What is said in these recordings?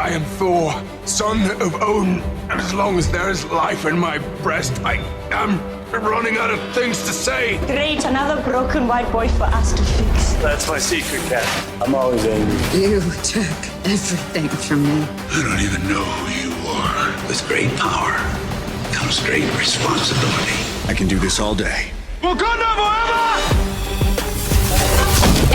I am Thor, son of Odin, and as long as there is life in my breast, I am running out of things to say. Great, another broken white boy for us to fix. That's my secret, Cat. I'm always angry. You took everything from me. I don't even know who you are. With great power comes great responsibility. I can do this all day. Wakanda forever!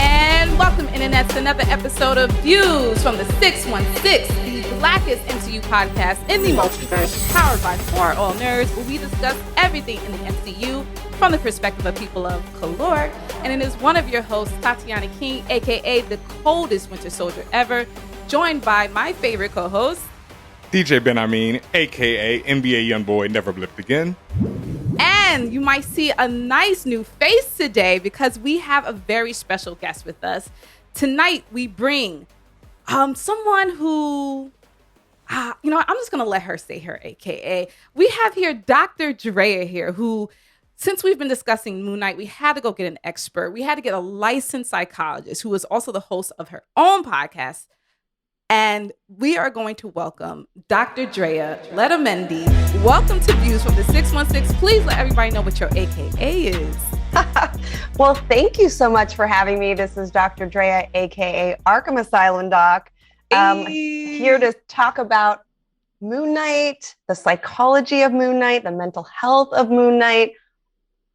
And welcome, Internet, to another episode of Views from the 616, the blackest MCU podcast in the multiverse, powered by For All Nerds, where we discuss everything in the MCU from the perspective of people of color. And it is one of your hosts, Tatiana King, aka the coldest Winter Soldier ever, joined by my favorite co-host, DJ Ben Amin, aka NBA Youngboy Never Blipped Again. And you might see a nice new face today because we have a very special guest with us. Tonight, we bring someone who, I'm just going to let her say her AKA. We have here Dr. Drea here, who, since we've been discussing Moon Knight, we had to go get an expert. We had to get a licensed psychologist who is also the host of her own podcast. And we are going to welcome Dr. Drea Letamendi. Welcome to Views from the 616. Please let everybody know what your AKA is. Well, thank you so much for having me. This is Dr. Drea, aka Arkham Asylum Doc. Here to talk about Moon Knight, the psychology of Moon Knight, the mental health of Moon Knight,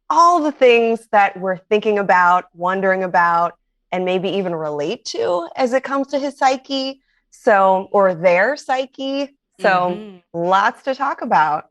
all the things that we're thinking about, wondering about, and maybe even relate to as it comes to his psyche. Or their psyche. Lots to talk about.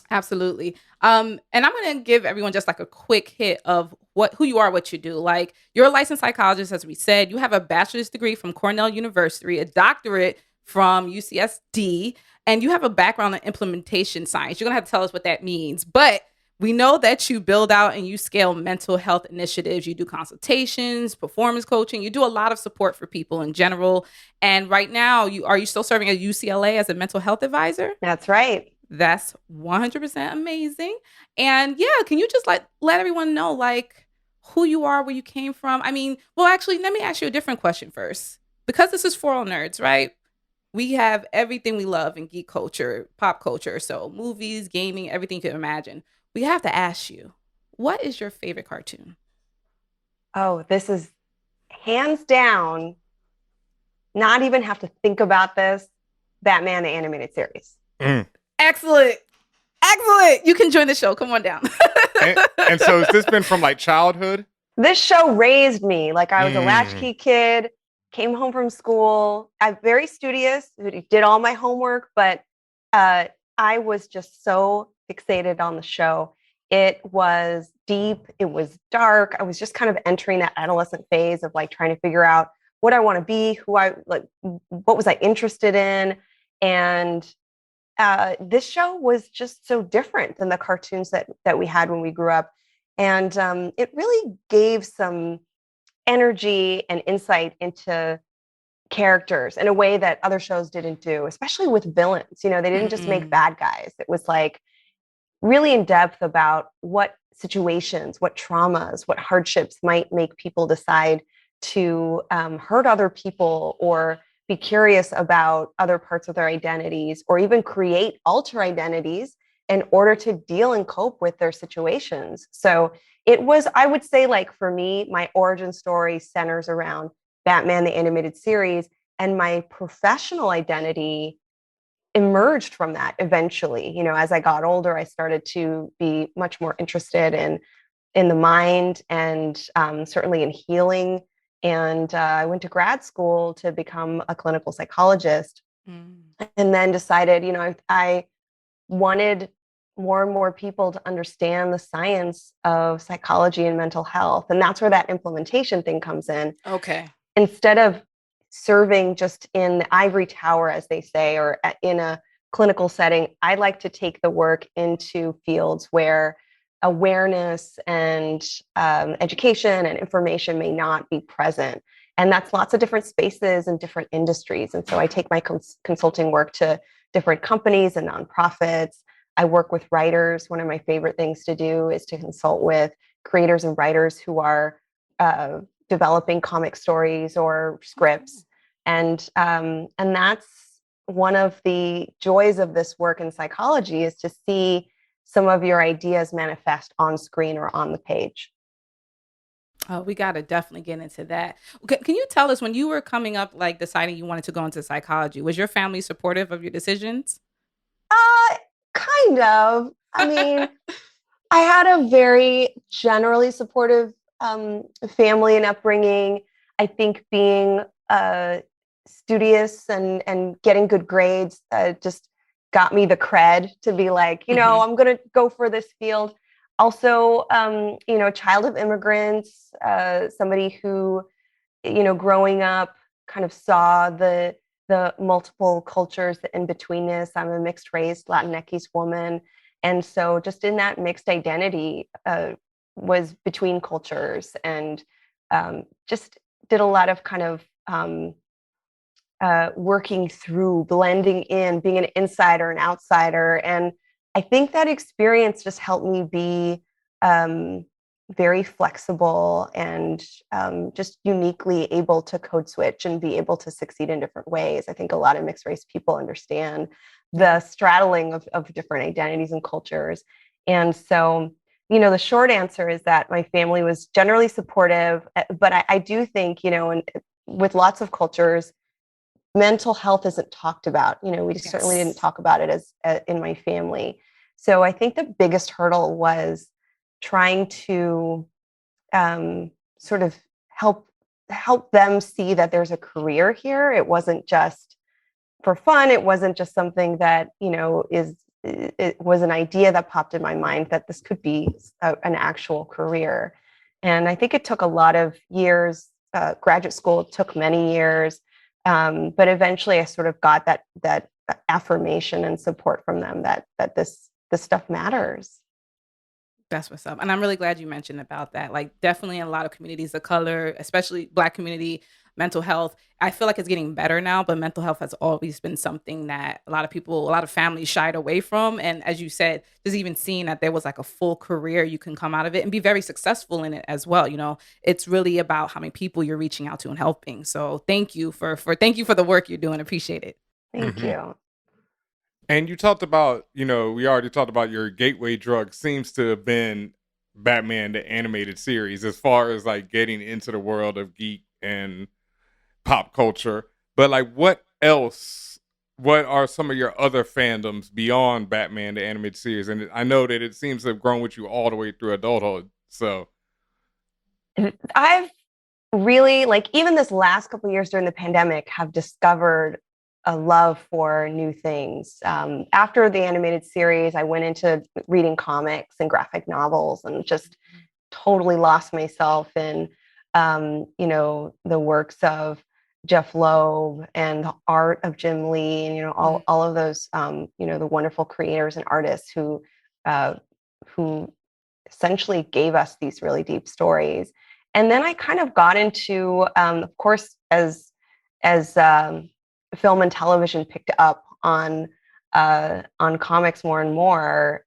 Absolutely. And I'm going to give everyone just like a quick hit of who you are, what you do. Like, you're a licensed psychologist, as we said. You have a bachelor's degree from Cornell University, a doctorate from UCSD, and you have a background in implementation science. You're going to have to tell us what that means. But we know that you build out and you scale mental health initiatives. You do consultations, performance coaching. You do a lot of support for people in general. And right now, are you still serving at UCLA as a mental health advisor? That's right. That's 100% amazing. And yeah, can you just let everyone know like who you are, where you came from? I mean, well, actually, let me ask you a different question first. Because this is For All Nerds, right? We have everything we love in geek culture, pop culture. So movies, gaming, everything you can imagine. We have to ask you, what is your favorite cartoon? Oh, this is hands down, not even have to think about this, Batman the Animated Series. Excellent. Excellent. You can join the show. Come on down. and so has this been from like childhood? This show raised me. Like, I was a latchkey kid, came home from school. I'm very studious, did all my homework, but I was just so fixated on the show. It was deep. It was dark. I was just kind of entering that adolescent phase of like trying to figure out what I want to be, what was I interested in. And this show was just so different than the cartoons that we had when we grew up. And it really gave some energy and insight into characters in a way that other shows didn't do, especially with villains. They didn't just make bad guys. It was like really in depth about what situations, what traumas, what hardships might make people decide to hurt other people or be curious about other parts of their identities or even create alter identities in order to deal and cope with their situations. So it was, I would say, like, for me, my origin story centers around Batman the Animated Series, and my professional identity emerged from that eventually. As I got older, I started to be much more interested in the mind and certainly in healing. And I went to grad school to become a clinical psychologist, and then decided, I wanted more and more people to understand the science of psychology and mental health. And that's where that implementation thing comes in. Okay. Instead of serving just in the ivory tower, as they say, or in a clinical setting, I like to take the work into fields where awareness and education and information may not be present. And that's lots of different spaces and different industries. And so I take my consulting work to different companies and nonprofits. I work with writers. One of my favorite things to do is to consult with creators and writers who are developing comic stories or scripts. And that's one of the joys of this work in psychology is to see some of your ideas manifest on screen or on the page. Oh, we got to definitely get into that. Can you tell us, when you were coming up, like deciding you wanted to go into psychology, was your family supportive of your decisions? Kind of. I mean, I had a very generally supportive family and upbringing. I think being studious and getting good grades just got me the cred to be like, I'm going to go for this field. Also, child of immigrants, somebody who, growing up kind of saw the multiple cultures, the in-betweenness. I'm a mixed race Latinx woman. And so just in that mixed identity was between cultures, and just did a lot of kind of working through, blending in, being an insider and outsider. And I think that experience just helped me be very flexible and just uniquely able to code switch and be able to succeed in different ways. I think a lot of mixed race people understand the straddling of different identities and cultures. And so, the short answer is that my family was generally supportive, but I do think, with lots of cultures, mental health isn't talked about. We just certainly didn't talk about it as in my family. So I think the biggest hurdle was trying to sort of help them see that there's a career here. It wasn't just for fun. It wasn't just something that, it was an idea that popped in my mind that this could be an actual career. And I think it took a lot of years. Graduate school took many years. But eventually I sort of got that affirmation and support from them that this stuff matters. That's what's up. And I'm really glad you mentioned about that. Like, definitely in a lot of communities of color, especially Black community, mental health, I feel like it's getting better now, but mental health has always been something that a lot of families shied away from. And as you said, just even seeing that there was like a full career, you can come out of it and be very successful in it as well. It's really about how many people you're reaching out to and helping. So thank you for the work you're doing. Appreciate it. Thank you. And you talked about, we already talked about your gateway drug seems to have been Batman, the animated series, as far as like getting into the world of geek and pop culture. But like, what else? What are some of your other fandoms beyond Batman, the animated series? And I know that it seems to have grown with you all the way through adulthood. So I've really, like, even this last couple of years during the pandemic, have discovered a love for new things. After the animated series, I went into reading comics and graphic novels and just totally lost myself in, the works of Jeff Loeb and the art of Jim Lee, and, all of those, the wonderful creators and artists who essentially gave us these really deep stories. And then I kind of got into, of course, as film and television picked up on comics more and more,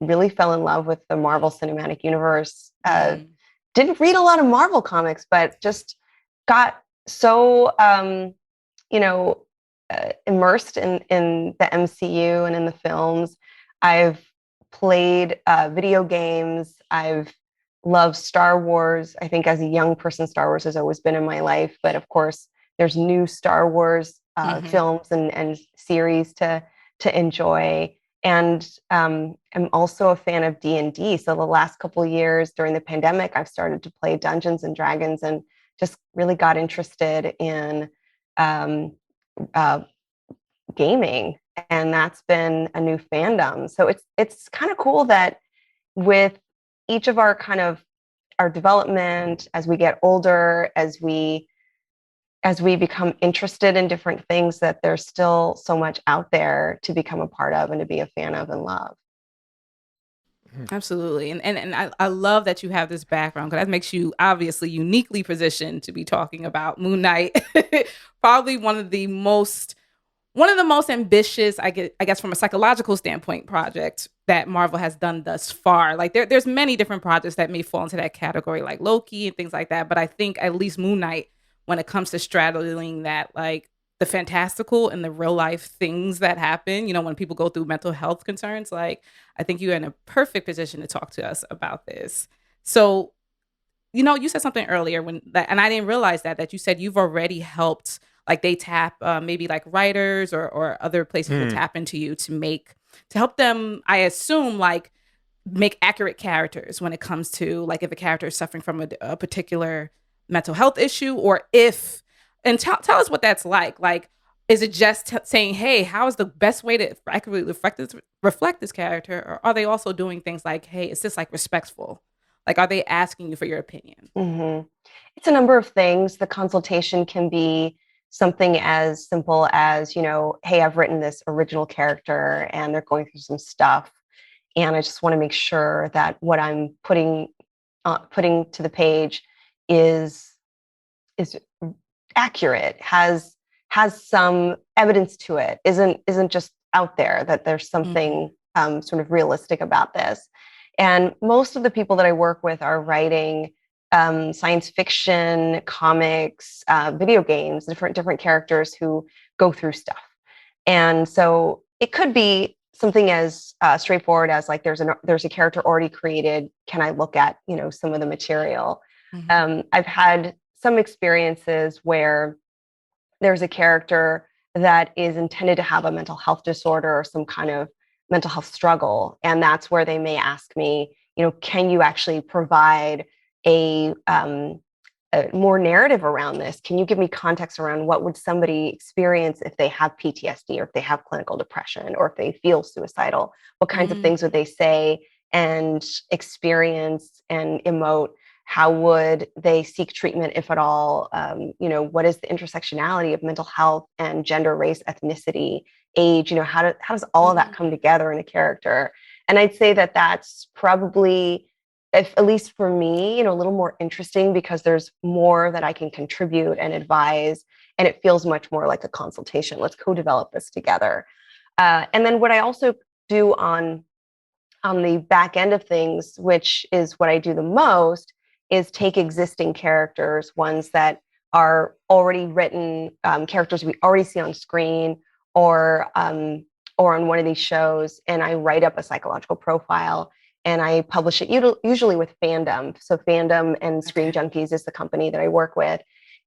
really fell in love with the Marvel Cinematic Universe. Didn't read a lot of Marvel comics, but just got so, immersed in the MCU and in the films. I've played video games. I've loved Star Wars. I think as a young person, Star Wars has always been in my life. But of course, there's new Star Wars films and series to enjoy. And I'm also a fan of D&D. So the last couple of years during the pandemic, I've started to play Dungeons and Dragons and just really got interested in gaming. And that's been a new fandom. So it's kind of cool that with each of our our development, as we get older, as we become interested in different things, that there's still so much out there to become a part of and to be a fan of and love. Absolutely. And I love that you have this background, because that makes you obviously uniquely positioned to be talking about Moon Knight. Probably one of the most ambitious, I guess from a psychological standpoint, project that Marvel has done thus far. Like there's many different projects that may fall into that category, like Loki and things like that. But I think at least Moon Knight, when it comes to straddling that like the fantastical and the real life things that happen, when people go through mental health concerns. Like, I think you're in a perfect position to talk to us about this. So, you said something earlier and I didn't realize that you said you've already helped, like they tap maybe like writers or other places will tap into you to help them, I assume, like make accurate characters when it comes to like if a character is suffering from a particular mental health issue, or and tell us what that's like. Like, is it just saying, hey, how is the best way to accurately reflect this character? Or are they also doing things like, hey, is this like respectful? Like, are they asking you for your opinion? Mm-hmm. It's a number of things. The consultation can be something as simple as, hey, I've written this original character and they're going through some stuff. And I just want to make sure that what I'm putting to the page is accurate, has some evidence to it, isn't just out there, that there's something sort of realistic about this. And most of the people that I work with are writing science fiction, comics, video games, different characters who go through stuff. And so it could be something as straightforward as like there's a character already created. Can I look at some of the material? I've had some experiences where there's a character that is intended to have a mental health disorder or some kind of mental health struggle, and that's where they may ask me, can you actually provide a more narrative around this? Can you give me context around what would somebody experience if they have PTSD, or if they have clinical depression, or if they feel suicidal? What kinds of things would they say and experience and emote? How would they seek treatment, if at all? What is the intersectionality of mental health and gender, race, ethnicity, age? How does all of that come together in a character? And I'd say that that's probably, if at least for me, a little more interesting, because there's more that I can contribute and advise, and it feels much more like a consultation. Let's co-develop this together. And then what I also do on the back end of things, which is what I do the most, is take existing characters, ones that are already written, characters we already see on screen or on one of these shows, and I write up a psychological profile and I publish it usually with Fandom. So Fandom and Screen Junkies is the company that I work with,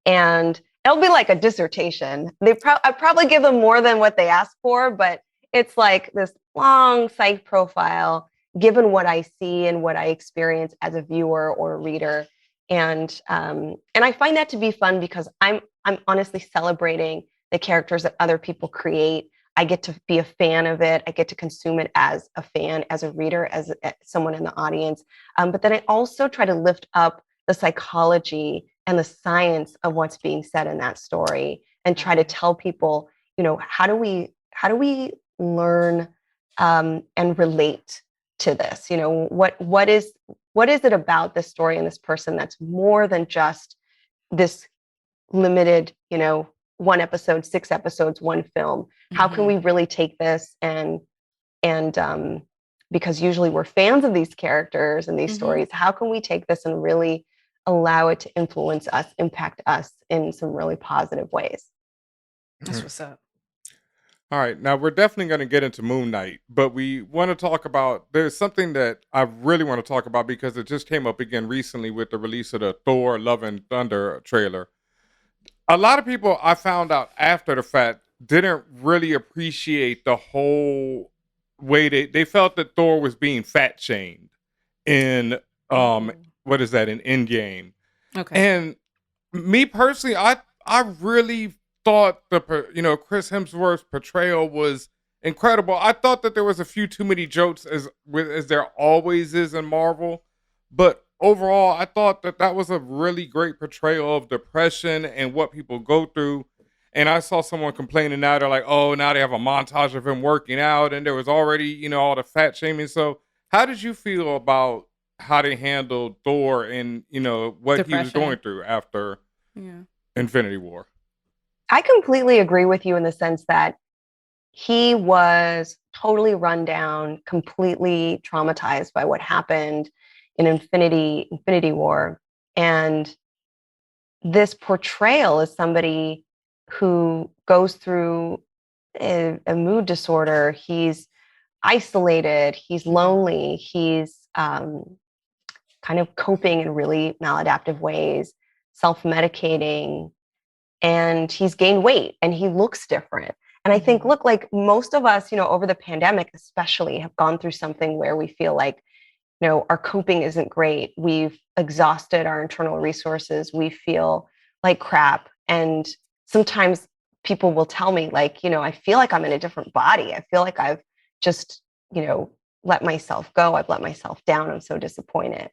and it'll be like a dissertation. I probably give them more than what they ask for, but it's like this long psych profile, given what I see and what I experience as a viewer or a reader. And I find that to be fun, because I'm honestly celebrating the characters that other people create. I get to be a fan of it. I get to consume it as a fan, as a reader, as someone in the audience. But then I also try to lift up the psychology and the science of what's being said in that story, and try to tell people, how do we learn and relate to this? What is it about this story and this person that's more than just this limited, 1 episode, 6 episodes, 1 film? How can we really take this and because usually we're fans of these characters and these stories, how can we take this and really allow it to influence us, impact us in some really positive ways? That's what's up. All right, now we're definitely going to get into Moon Knight, but we want to talk about, there's something that I really want to talk about, because it just came up again recently with the release of the Thor Love and Thunder trailer. A lot of people, I found out after the fact, didn't really appreciate the whole way they felt that Thor was being fat shamed in what is that, in Endgame. Okay. And me personally, I really thought Chris Hemsworth's portrayal was incredible. I thought that there was a few too many jokes, as there always is in Marvel, but overall I thought that was a really great portrayal of depression and what people go through. And I saw someone complaining now, they're like, oh, now they have a montage of him working out, and there was already all the fat shaming. So how did you feel about how they handled Thor and what Depression. he was going through after Infinity War? I completely agree with you in the sense that he was totally run down, completely traumatized by what happened in Infinity War. And this portrayal is somebody who goes through a mood disorder. He's isolated, he's lonely, he's kind of coping in really maladaptive ways, self-medicating, and he's gained weight and he looks different. And I think, look, like most of us, over the pandemic especially, have gone through something where we feel like, our coping isn't great. We've exhausted our internal resources. We feel like crap. And sometimes people will tell me, like, I feel like I'm in a different body. I feel like I've just, let myself go. I've let myself down. I'm so disappointed.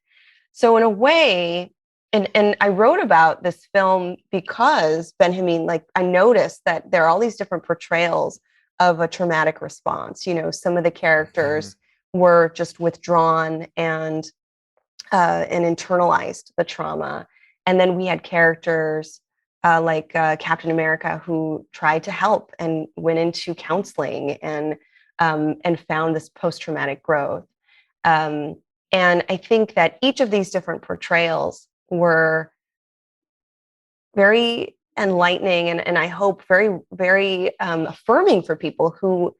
So in a way, and I wrote about this film because, Benjamin, like, I noticed that there are all these different portrayals of a traumatic response. Some of the characters were just withdrawn and internalized the trauma. And then we had characters like Captain America, who tried to help and went into counseling and found this post-traumatic growth. And I think that each of these different portrayals were very enlightening and I hope very, very affirming for people who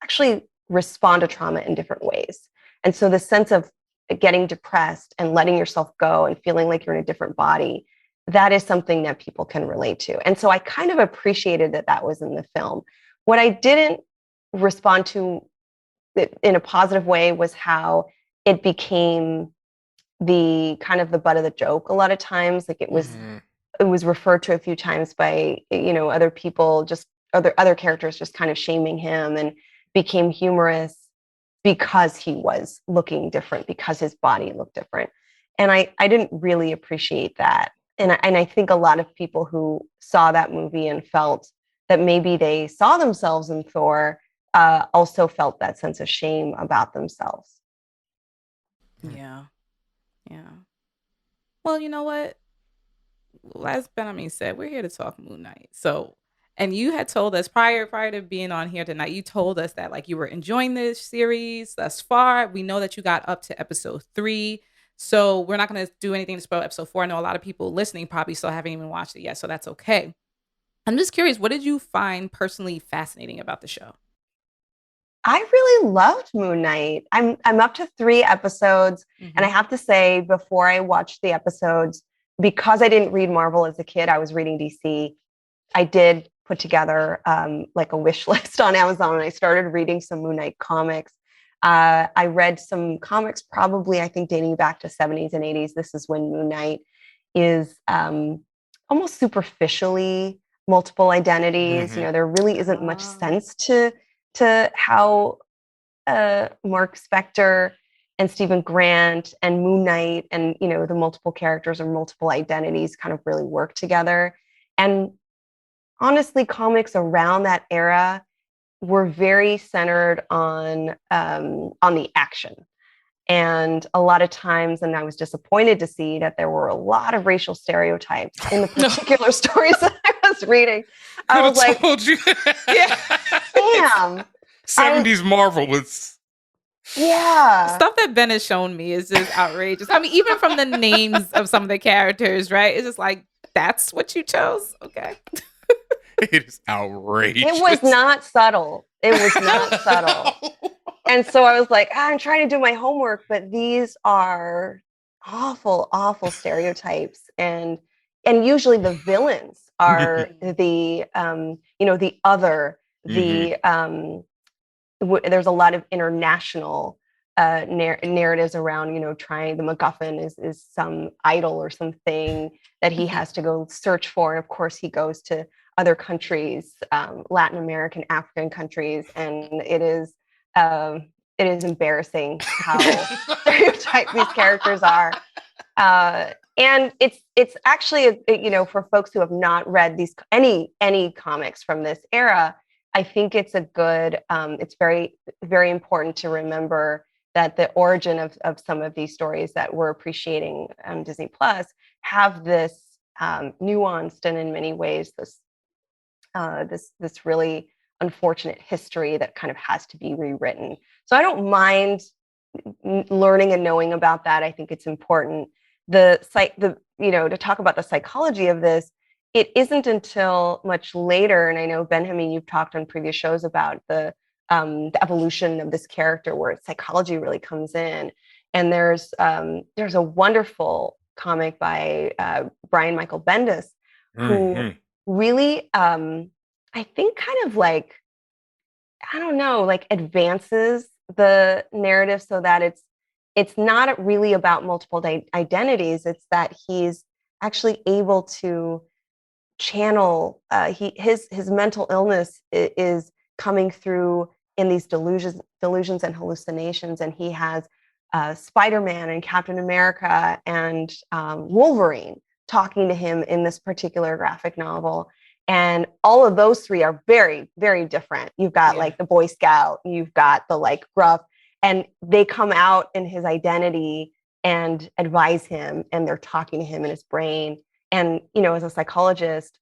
actually respond to trauma in different ways. And so the sense of getting depressed and letting yourself go and feeling like you're in a different body, that is something that people can relate to. And so I kind of appreciated that was in the film. What I didn't respond to in a positive way was how it became the kind of the butt of the joke a lot of times. Like it was referred to a few times by, other people, just other characters just kind of shaming him, and became humorous because he was looking different, because his body looked different. And I didn't really appreciate that. And I think a lot of people who saw that movie and felt that maybe they saw themselves in Thor also felt that sense of shame about themselves. Yeah. Well, you know what? As Benjamin said, we're here to talk Moon Knight. So, and you had told us prior to being on here tonight, you told us that like you were enjoying this series thus far. We know that you got up to episode 3. So we're not going to do anything to spoil episode 4. I know a lot of people listening probably still haven't even watched it yet, so that's okay. I'm just curious, what did you find personally fascinating about the show? I really loved Moon Knight. I'm up to 3 episodes, and I have to say, before I watched the episodes, because I didn't read Marvel as a kid, I was reading DC. I did put together like a wish list on Amazon, and I started reading some Moon Knight comics. I read some comics, probably I think dating back to 70s and 80s. This is when Moon Knight is almost superficially multiple identities. There really isn't much sense to how Mark Spector and Stephen Grant and Moon Knight and the multiple characters or multiple identities kind of really work together. And honestly, comics around that era were very centered on the action. And a lot of times, and I was disappointed to see that there were a lot of racial stereotypes in the particular stories that I was reading. I was like, told you. damn. 70s Marvel was... Yeah. Stuff that Ben has shown me is just outrageous. I mean, even from the names of some of the characters, right? It's just like, that's what you chose? Okay. It is outrageous. It was not subtle. And so I was like, I'm trying to do my homework, but these are awful, awful stereotypes. And usually the villains are the other, there's a lot of international narratives around, trying the MacGuffin is some idol or something that he has to go search for. And of course he goes to other countries, Latin American, African countries. And it is embarrassing how stereotyped these characters are. And it's actually, for folks who have not read any comics from this era, I think it's a good, it's very, very important to remember that the origin of some of these stories that we're appreciating on Disney Plus have this nuanced and in many ways this really unfortunate history that kind of has to be rewritten. So I don't mind learning and knowing about that. I think it's important. To talk about the psychology of this, it isn't until much later, and I know, Benjamin, you've talked on previous shows about the evolution of this character where psychology really comes in. And there's a wonderful comic by Brian Michael Bendis who really, I think, kind of like, I don't know, like advances the narrative so that it's not really about multiple identities. It's that he's actually able to channel his mental illness is coming through in these delusions and hallucinations, and he has Spider-Man and Captain America and Wolverine talking to him in this particular graphic novel. And all of those three are very, very different. You've got like the Boy Scout, you've got the like gruff, and they come out in his identity and advise him, and they're talking to him in his brain. And, you know, as a psychologist,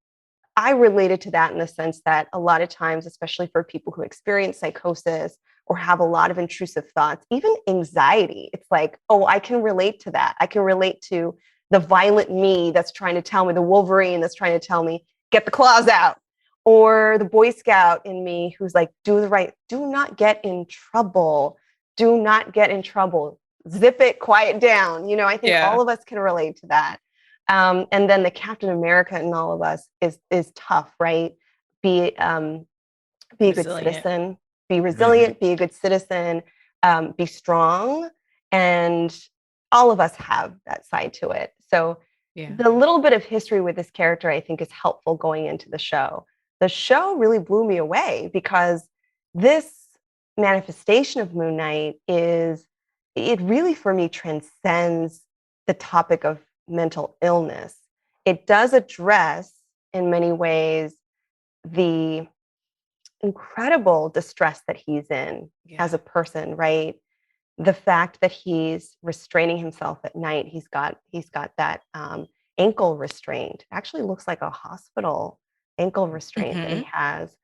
I related to that in the sense that a lot of times, especially for people who experience psychosis or have a lot of intrusive thoughts, even anxiety, it's like, oh, I can relate to that. I can relate to the violent me that's trying to tell me, the Wolverine that's trying to tell me, get the claws out, or the Boy Scout in me who's like, do not get in trouble. Do not get in trouble. Zip it, quiet down. You know, I think all of us can relate to that. And then the Captain America in all of us is tough, right? Be a good citizen, be resilient, be a good citizen, be strong. And all of us have that side to it. So the little bit of history with this character, I think, is helpful going into the show. The show really blew me away because this manifestation of Moon Knight it really, for me, transcends the topic of mental illness. It does address, in many ways, the incredible distress that he's in as a person, right? The fact that he's restraining himself at night. He's got that ankle restraint. It actually looks like a hospital ankle restraint that he has,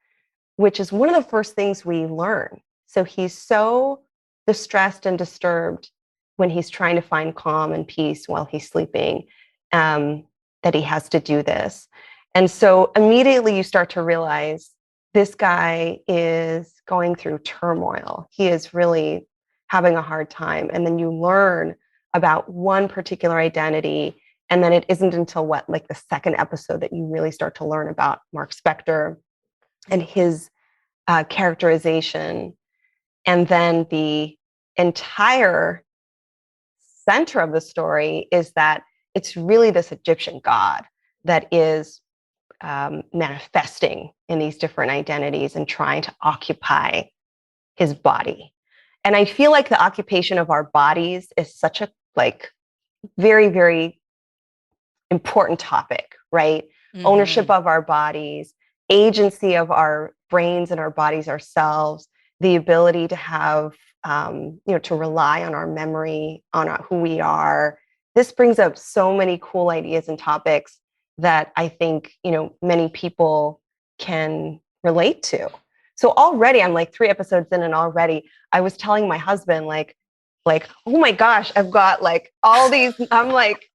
which is one of the first things we learn. So he's so distressed and disturbed when he's trying to find calm and peace while he's sleeping, that he has to do this. And so immediately you start to realize this guy is going through turmoil. He is really having a hard time. And then you learn about one particular identity. And then it isn't until like the second episode that you really start to learn about Mark Spector and his characterization. And then the entire center of the story is that it's really this Egyptian god that is manifesting in these different identities and trying to occupy his body. And I feel like the occupation of our bodies is such a very, very important topic, right? Ownership of our bodies, agency of our brains and our bodies ourselves, the ability to have, to rely on our memory, on who we are. This brings up so many cool ideas and topics that I think, many people can relate to. So already I'm like 3 episodes in, and already I was telling my husband, like, oh my gosh, I've got like all these, I'm like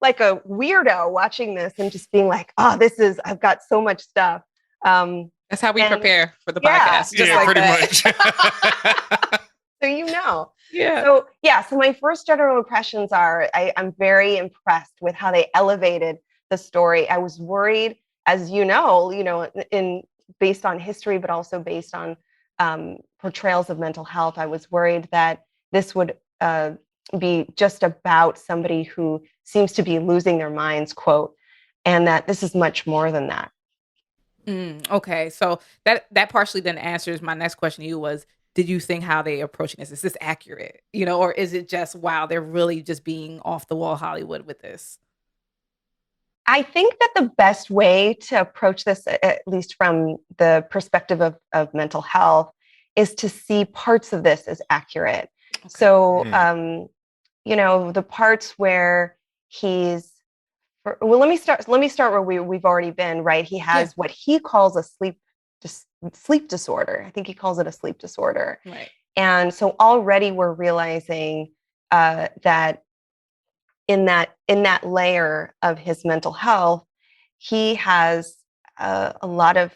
a weirdo watching this and just being like, oh, I've got so much stuff. That's how we prepare for the podcast. Just like pretty much. So, So my first general impressions are, I'm very impressed with how they elevated the story. I was worried, as based on history, but also based on portrayals of mental health. I was worried that this would be just about somebody who seems to be losing their minds, quote, and that this is much more than that. Okay, so that partially then answers my next question to you was, did you think how they approaching this? Is this accurate? Or is it just, wow, they're really just being off the wall Hollywood with this? I think that the best way to approach this, at least from the perspective of mental health, is to see parts of this as accurate. Okay. So, the parts where let me start where we've already been, right? He has what he calls a sleep disorder. I think he calls it a sleep disorder. Right. And so already we're realizing that in that layer of his mental health, he has a lot of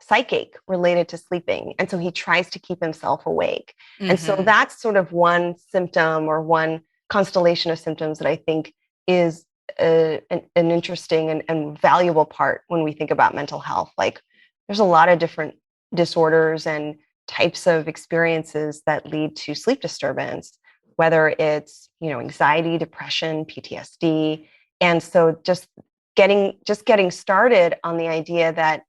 psychache related to sleeping. And so he tries to keep himself awake. And so that's sort of one symptom or one constellation of symptoms that I think is an interesting and valuable part when we think about mental health. Like there's a lot of different disorders and types of experiences that lead to sleep disturbance, whether it's, anxiety, depression, PTSD. And so just getting started on the idea that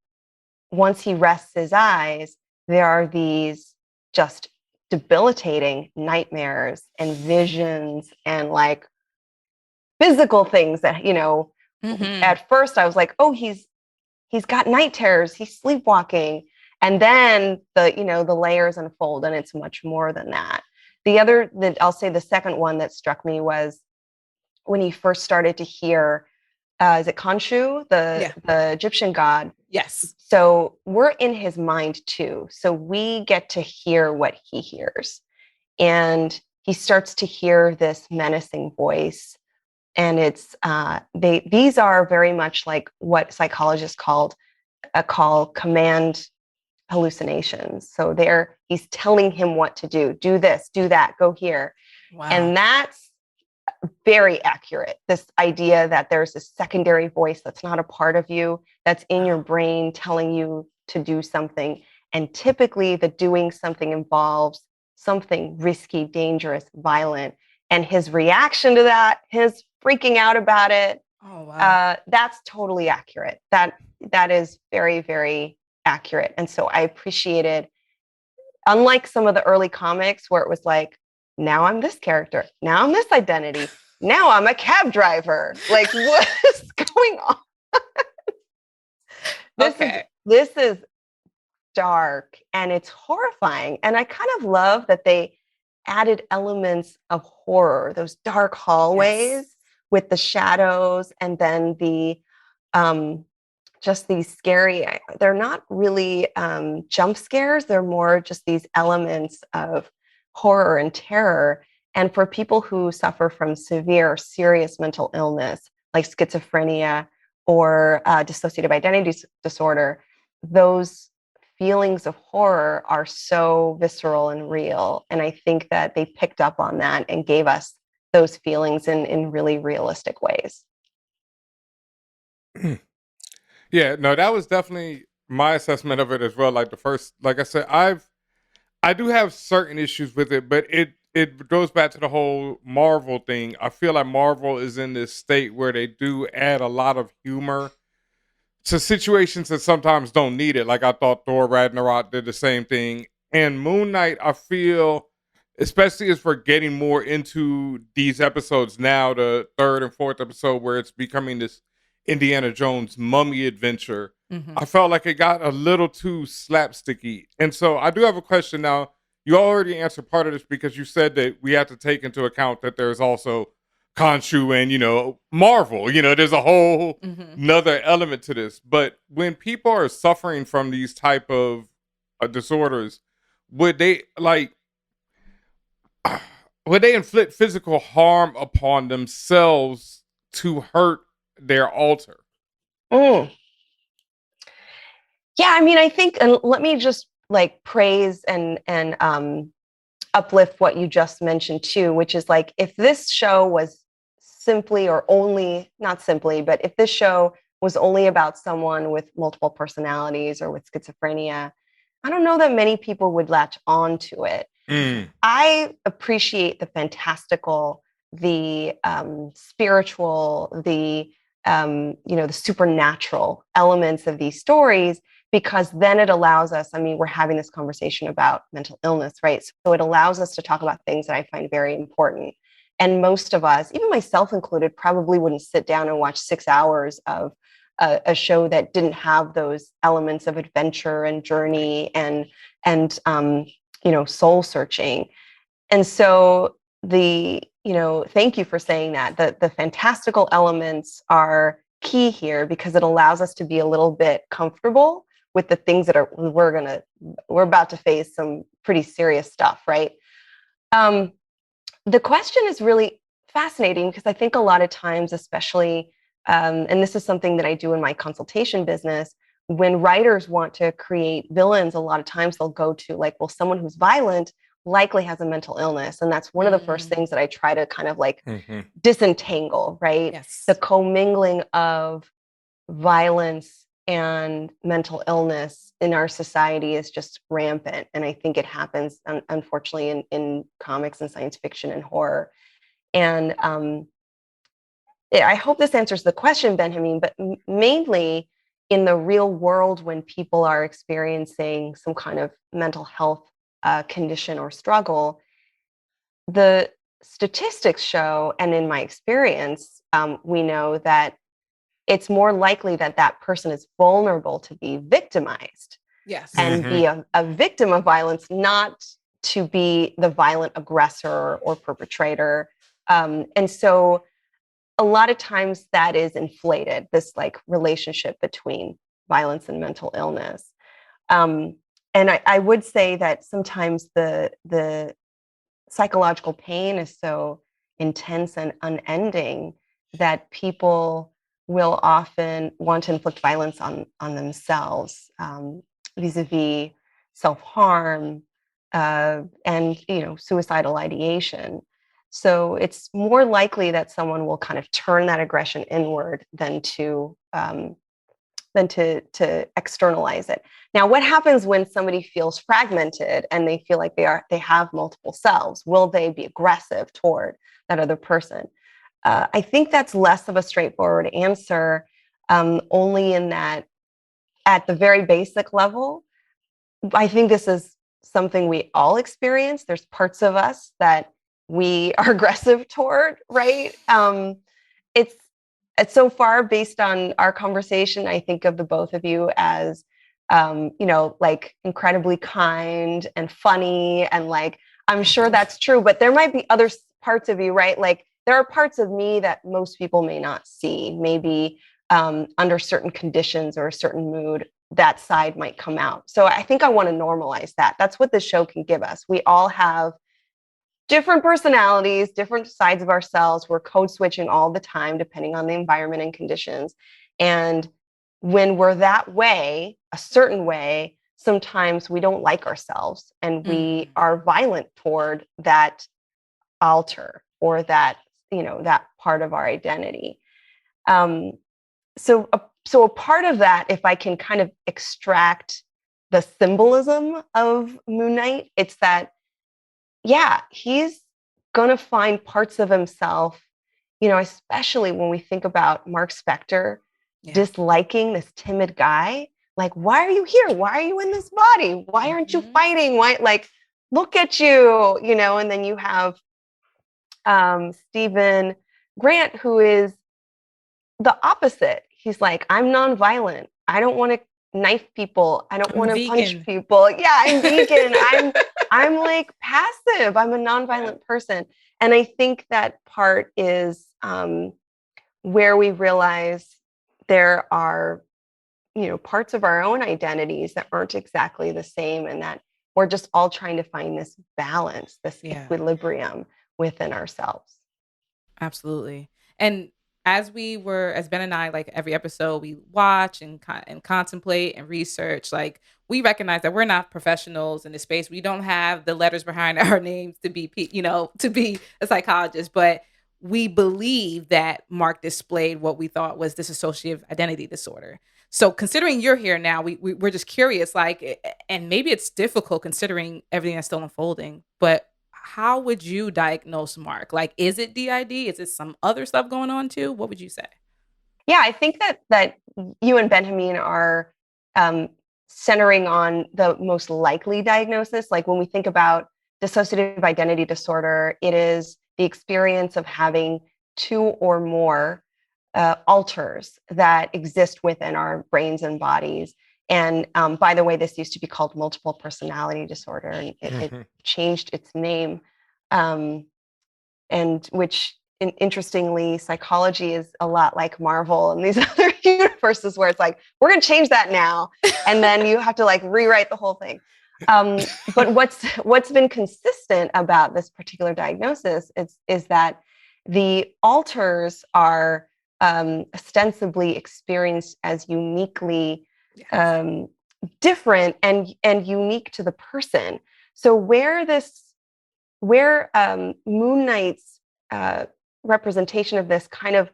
once he rests his eyes, there are these just debilitating nightmares and visions and like physical things that, at first I was like, oh, he's got night terrors, he's sleepwalking. And then the layers unfold and it's much more than that. I'll say the second one that struck me was when he first started to hear, is it Khonshu, the Egyptian god? Yes. So we're in his mind too. So we get to hear what he hears. And he starts to hear this menacing voice. And it's these are very much like what psychologists call command hallucinations. So he's telling him what to do this, do that, go here. Wow. And that's very accurate. This idea that there's a secondary voice that's not a part of you, that's in your brain telling you to do something. And typically the doing something involves something risky, dangerous, violent. And his reaction to that, his freaking out about it, that's totally accurate. That is very, very accurate. And so I appreciated, unlike some of the early comics where it was like, now I'm this character, now I'm this identity, now I'm a cab driver. Like, what is going on? This is dark and it's horrifying. And I kind of love that they added elements of horror, those dark hallways with the shadows, and then the just these scary, they're not really jump scares, they're more just these elements of horror and terror. And for people who suffer from severe or serious mental illness, like schizophrenia or dissociative identity disorder, those feelings of horror are so visceral and real. And I think that they picked up on that and gave us those feelings in really realistic ways. Yeah, no, that was definitely my assessment of it as well. Like like I said, I do have certain issues with it, but it goes back to the whole Marvel thing. I feel like Marvel is in this state where they do add a lot of humor to situations that sometimes don't need it. Like I thought Thor Ragnarok did the same thing. And Moon Knight, I feel, especially as we're getting more into these episodes now, the third and fourth episode where it's becoming this Indiana Jones mummy adventure, I felt like it got a little too slapsticky. And so I do have a question now. You already answered part of this because you said that we have to take into account that there's also Khonshu and, Marvel. There's a whole another element to this. But when people are suffering from these type of disorders, would they inflict physical harm upon themselves to hurt their alter? Yeah, I mean, I think, and let me just like praise and uplift what you just mentioned too, which is like, if this show was simply or only, not simply, but if this show was only about someone with multiple personalities or with schizophrenia, I don't know that many people would latch on to it. I appreciate the fantastical, the spiritual, the supernatural elements of these stories, because then it allows us, we're having this conversation about mental illness, right? So it allows us to talk about things that I find very important. And most of us, even myself included, probably wouldn't sit down and watch 6 hours of a show that didn't have those elements of adventure and journey and soul searching. And so thank you for saying that. The fantastical elements are key here because it allows us to be a little bit comfortable with the things that we're about to face some pretty serious stuff, right? The question is really fascinating because I think a lot of times, especially and this is something that I do in my consultation business. When writers want to create villains, a lot of times they'll go to like, well, someone who's violent likely has a mental illness. And that's one of the first things that I try to kind of like disentangle, right? Yes. The commingling of violence and mental illness in our society is just rampant. And I think it happens, unfortunately, in comics and science fiction and horror. And I hope this answers the question, Benjamin, but mainly in the real world, when people are experiencing some kind of mental health condition or struggle, the statistics show, and in my experience, we know that it's more likely that that person is vulnerable to be victimized and be a victim of violence, not to be the violent aggressor or perpetrator. And so a lot of times that is inflated, this like relationship between violence and mental illness. And I would say that sometimes the psychological pain is so intense and unending that people will often want to inflict violence on themselves, vis-a-vis self-harm and suicidal ideation. So it's more likely that someone will kind of turn that aggression inward than to externalize it. Now, what happens when somebody feels fragmented and they feel like they have multiple selves? Will they be aggressive toward that other person? I think that's less of a straightforward answer, only in that at the very basic level, I think this is something we all experience. There's parts of us that we are aggressive toward, right? It's so far based on our conversation, I think of the both of you as, like incredibly kind and funny. And like, I'm sure that's true, but there might be other parts of you, right? Like there are parts of me that most people may not see. Maybe under certain conditions or a certain mood, that side might come out. So I think I want to normalize that. That's what this show can give us. We all have different personalities, different sides of ourselves. We're code switching all the time, depending on the environment and conditions. And when we're that way, a certain way, sometimes we don't like ourselves and we are violent toward that alter or that, that part of our identity. So a part of that, if I can kind of extract the symbolism of Moon Knight, it's that, yeah, he's going to find parts of himself, especially when we think about Mark Spector disliking this timid guy. Like, why are you here? Why are you in this body? Why aren't you fighting? Why, like, look at you, and then you have Stephen Grant, who is the opposite. He's like, I'm nonviolent. I don't want to knife people. I don't want to punch people. Yeah, I'm vegan. I'm like passive. I'm a nonviolent person. And I think that part is where we realize there are, parts of our own identities that aren't exactly the same, and that we're just all trying to find this balance, this equilibrium within ourselves. Absolutely. And as Ben and I, like every episode, we watch and contemplate and research, like we recognize that we're not professionals in this space. We don't have the letters behind our names to be, to be a psychologist, but we believe that Mark displayed what we thought was dissociative identity disorder. So considering you're here now, we're just curious, like, and maybe it's difficult considering everything that's still unfolding, but how would you diagnose Mark? Like, is it DID? Is it some other stuff going on too? What would you say? Yeah, I think that you and Benjamin are centering on the most likely diagnosis. Like when we think about dissociative identity disorder, it is the experience of having two or more alters that exist within our brains and bodies. And by the way, this used to be called multiple personality disorder, and it changed its name. And which, interestingly, psychology is a lot like Marvel and these other universes where it's like, we're going to change that now. And then you have to like rewrite the whole thing. But what's been consistent about this particular diagnosis is that the alters are ostensibly experienced as uniquely Yes. different and unique to the person. So where Moon Knight's representation of this kind of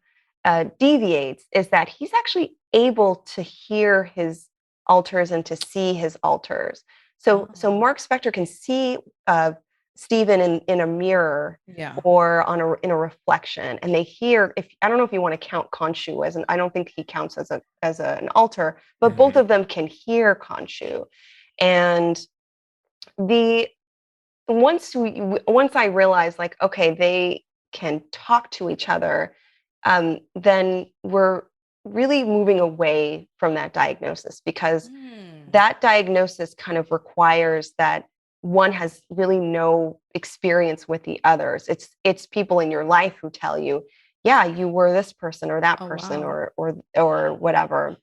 deviates is that he's actually able to hear his alters and to see his alters. So Mark Spector can see Stephen in a mirror Yeah. or in a reflection, and they hear. If I don't know if you want to count Khonshu as I don't think he counts as an alter, but both of them can hear Khonshu, and the once I realized like, okay, they can talk to each other, then we're really moving away from that diagnosis, because that diagnosis kind of requires that one has really no experience with the others. It's people in your life who tell you, yeah, you were this person or that person, wow. or whatever.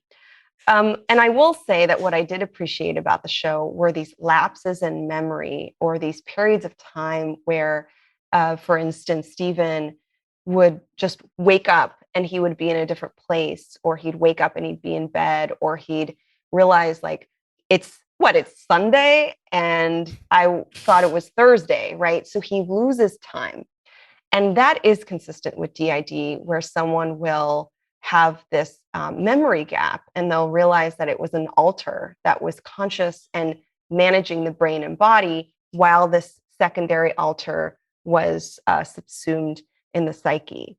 And I will say that what I did appreciate about the show were these lapses in memory, or these periods of time where, for instance, Stephen would just wake up and he would be in a different place, or he'd wake up and he'd be in bed, or he'd realize like, it's Sunday and I thought it was Thursday, right? So he loses time. And that is consistent with DID, where someone will have this memory gap and they'll realize that it was an alter that was conscious and managing the brain and body, while this secondary alter was subsumed in the psyche.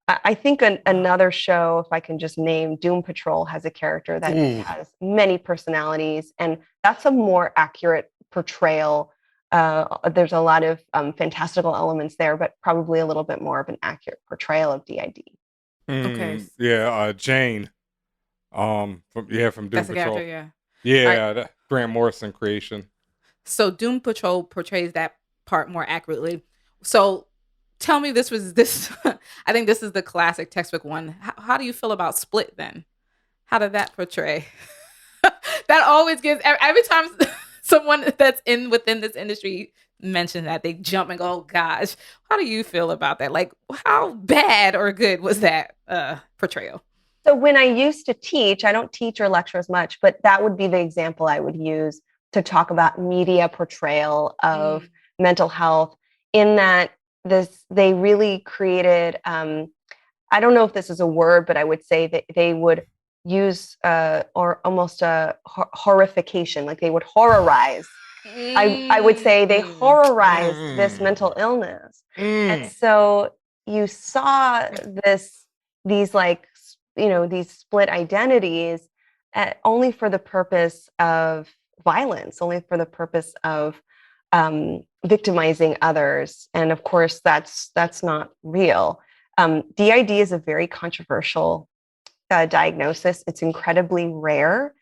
I think another show, if I can just name, Doom Patrol, has a character that has many personalities, and that's a more accurate portrayal. There's a lot of fantastical elements there, but probably a little bit more of an accurate portrayal of DID. Okay. Jane. From Doom That's a Patrol. character, yeah. Yeah, that Grant Morrison creation. So Doom Patrol portrays that part more accurately. So tell me, this. I think this is the classic textbook one. How do you feel about Split then? How did that portray? That always gives, every time someone that's within this industry mentions that, they jump and go, "Oh gosh." How do you feel about that? Like, how bad or good was that portrayal? So when I used to teach, I don't teach or lecture as much, but that would be the example I would use to talk about media portrayal of mental health, in that they really created, I don't know if this is a word, but I would say that they would use or almost a horrification, like they would horrorize. I would say they horrorized this mental illness. And so you saw these like, these split identities only for the purpose of violence, only for the purpose of victimizing others. And of course, that's not real. DID is a very controversial diagnosis. It's incredibly rare.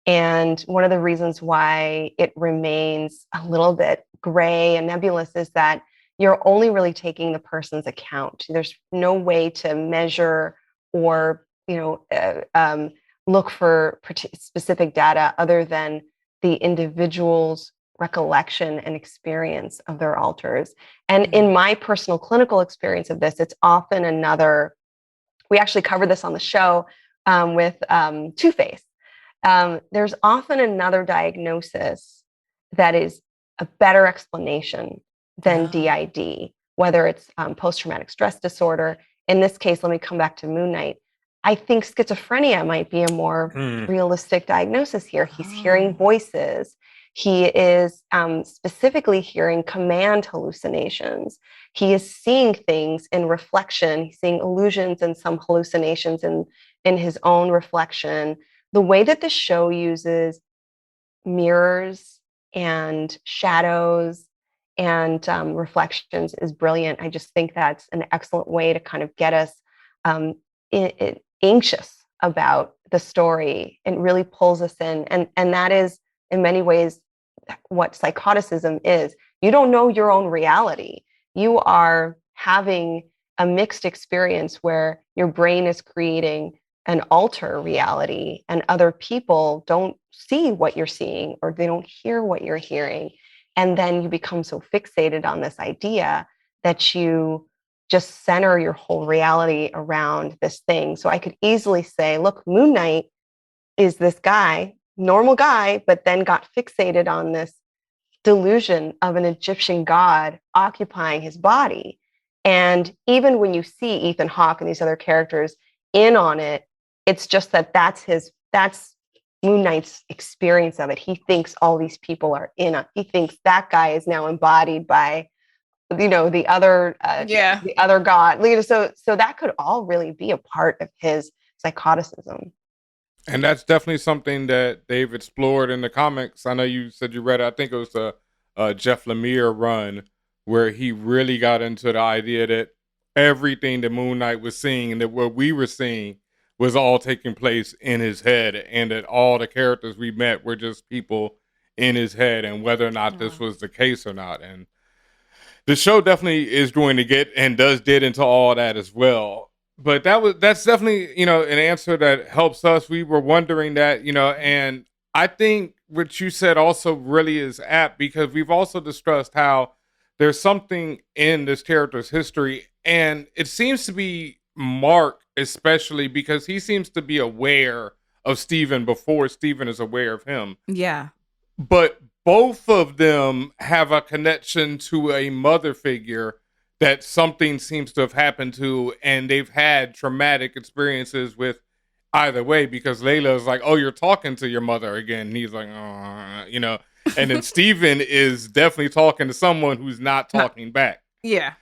And one of the reasons why it remains a little bit gray and nebulous is that you're only really taking the person's account. There's no way to measure or look for specific data other than the individual's recollection and experience of their alters. And in my personal clinical experience of this, it's often we actually covered this on the show with Two-Face. There's often another diagnosis that is a better explanation than DID, whether it's post-traumatic stress disorder. In this case, let me come back to Moon Knight. I think schizophrenia might be a more realistic diagnosis here. He's hearing voices. He is specifically hearing command hallucinations. He is seeing things in reflection. He's seeing illusions and some hallucinations in his own reflection. The way that the show uses mirrors and shadows and reflections is brilliant. I just think that's an excellent way to kind of get us anxious about the story and really pulls us in. And that is, in many ways, what psychoticism is. You don't know your own reality. You are having a mixed experience where your brain is creating an alter reality, and other people don't see what you're seeing, or they don't hear what you're hearing. And then you become so fixated on this idea that you just center your whole reality around this thing. So I could easily say, look, Moon Knight is this guy, normal guy, but then got fixated on this delusion of an Egyptian god occupying his body. And even when you see Ethan Hawke and these other characters in on it, it's just that's Moon Knight's experience of it. He thinks all these people are in it. He thinks that guy is now embodied by, the other god. So that could all really be a part of his psychoticism. And that's definitely something that they've explored in the comics. I know you said you read it. I think it was a Jeff Lemire run where he really got into the idea that everything that Moon Knight was seeing and that what we were seeing was all taking place in his head, and that all the characters we met were just people in his head, and whether or not this was the case or not. And the show definitely is going to get and did into all that as well. But that's definitely, an answer that helps us. We were wondering that, and I think what you said also really is apt, because we've also discussed how there's something in this character's history, and it seems to be Mark, especially because he seems to be aware of Steven before Steven is aware of him. Yeah. But both of them have a connection to a mother figure that something seems to have happened to, and they've had traumatic experiences with either way, because Layla is like, oh, you're talking to your mother again. And he's like, and then Steven is definitely talking to someone who's not talking back. Yeah.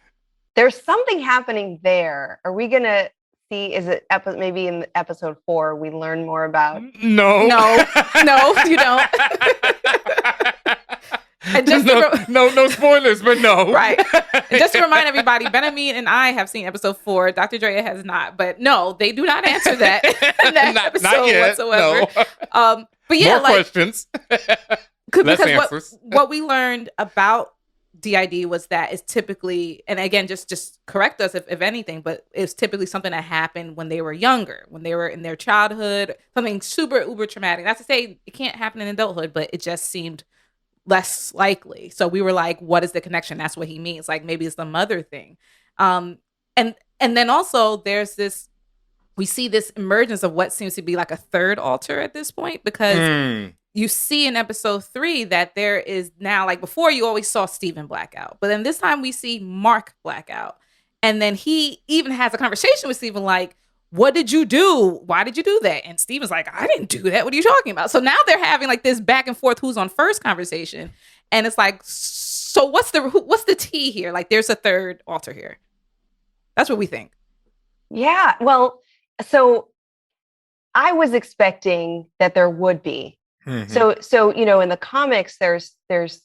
There's something happening there. Are we going to see, is it maybe in episode 4, we learn more about? No, you don't. And just no spoilers, but no. Right. And just to remind everybody, Ben-Amin and I have seen episode 4. Dr. Drea has not, but no, they do not answer that in that episode not yet, whatsoever. No. But yeah, more questions. Less answers. What we learned about DID was that it's typically, and again, just correct us if anything, but it's typically something that happened when they were younger, when they were in their childhood, something super uber traumatic. Not to say it can't happen in adulthood, but it just seemed less likely. So we were like, what is the connection? That's what he means. Like, maybe it's the mother thing. And then also we see this emergence of what seems to be like a third altar at this point, because you see in episode 3 that there is now, like before you always saw Steven blackout, but then this time we see Mark blackout. And then he even has a conversation with Steven like, what did you do? Why did you do that? And Steven's like, I didn't do that. What are you talking about? So now they're having like this back and forth who's on first conversation. And it's like, so what's the tea here? Like, there's a third altar here. That's what we think. Yeah. Well, so I was expecting that there would be. Mm-hmm. So in the comics, there's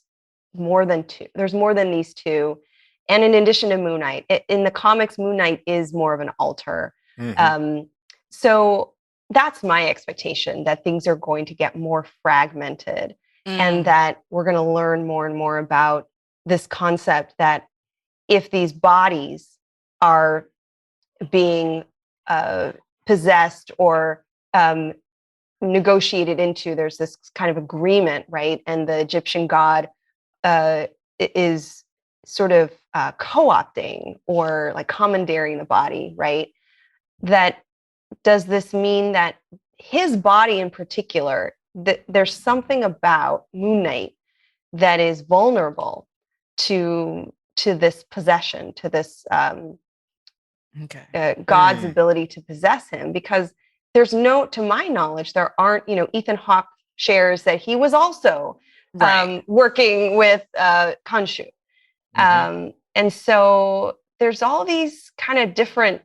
more than two. There's more than these two. And in addition to Moon Knight, in the comics, Moon Knight is more of an altar. Mm-hmm. So that's my expectation, that things are going to get more fragmented and that we're going to learn more and more about this concept that if these bodies are being possessed or negotiated into, there's this kind of agreement, right? And the Egyptian god is sort of co-opting or like commandeering the body, right? That does this mean that his body in particular, that there's something about Moon Knight that is vulnerable to this possession, to this God's ability to possess him? Because there's to my knowledge, there aren't, Ethan Hawke shares that he was also working with Khonshu. And so there's all these kind of different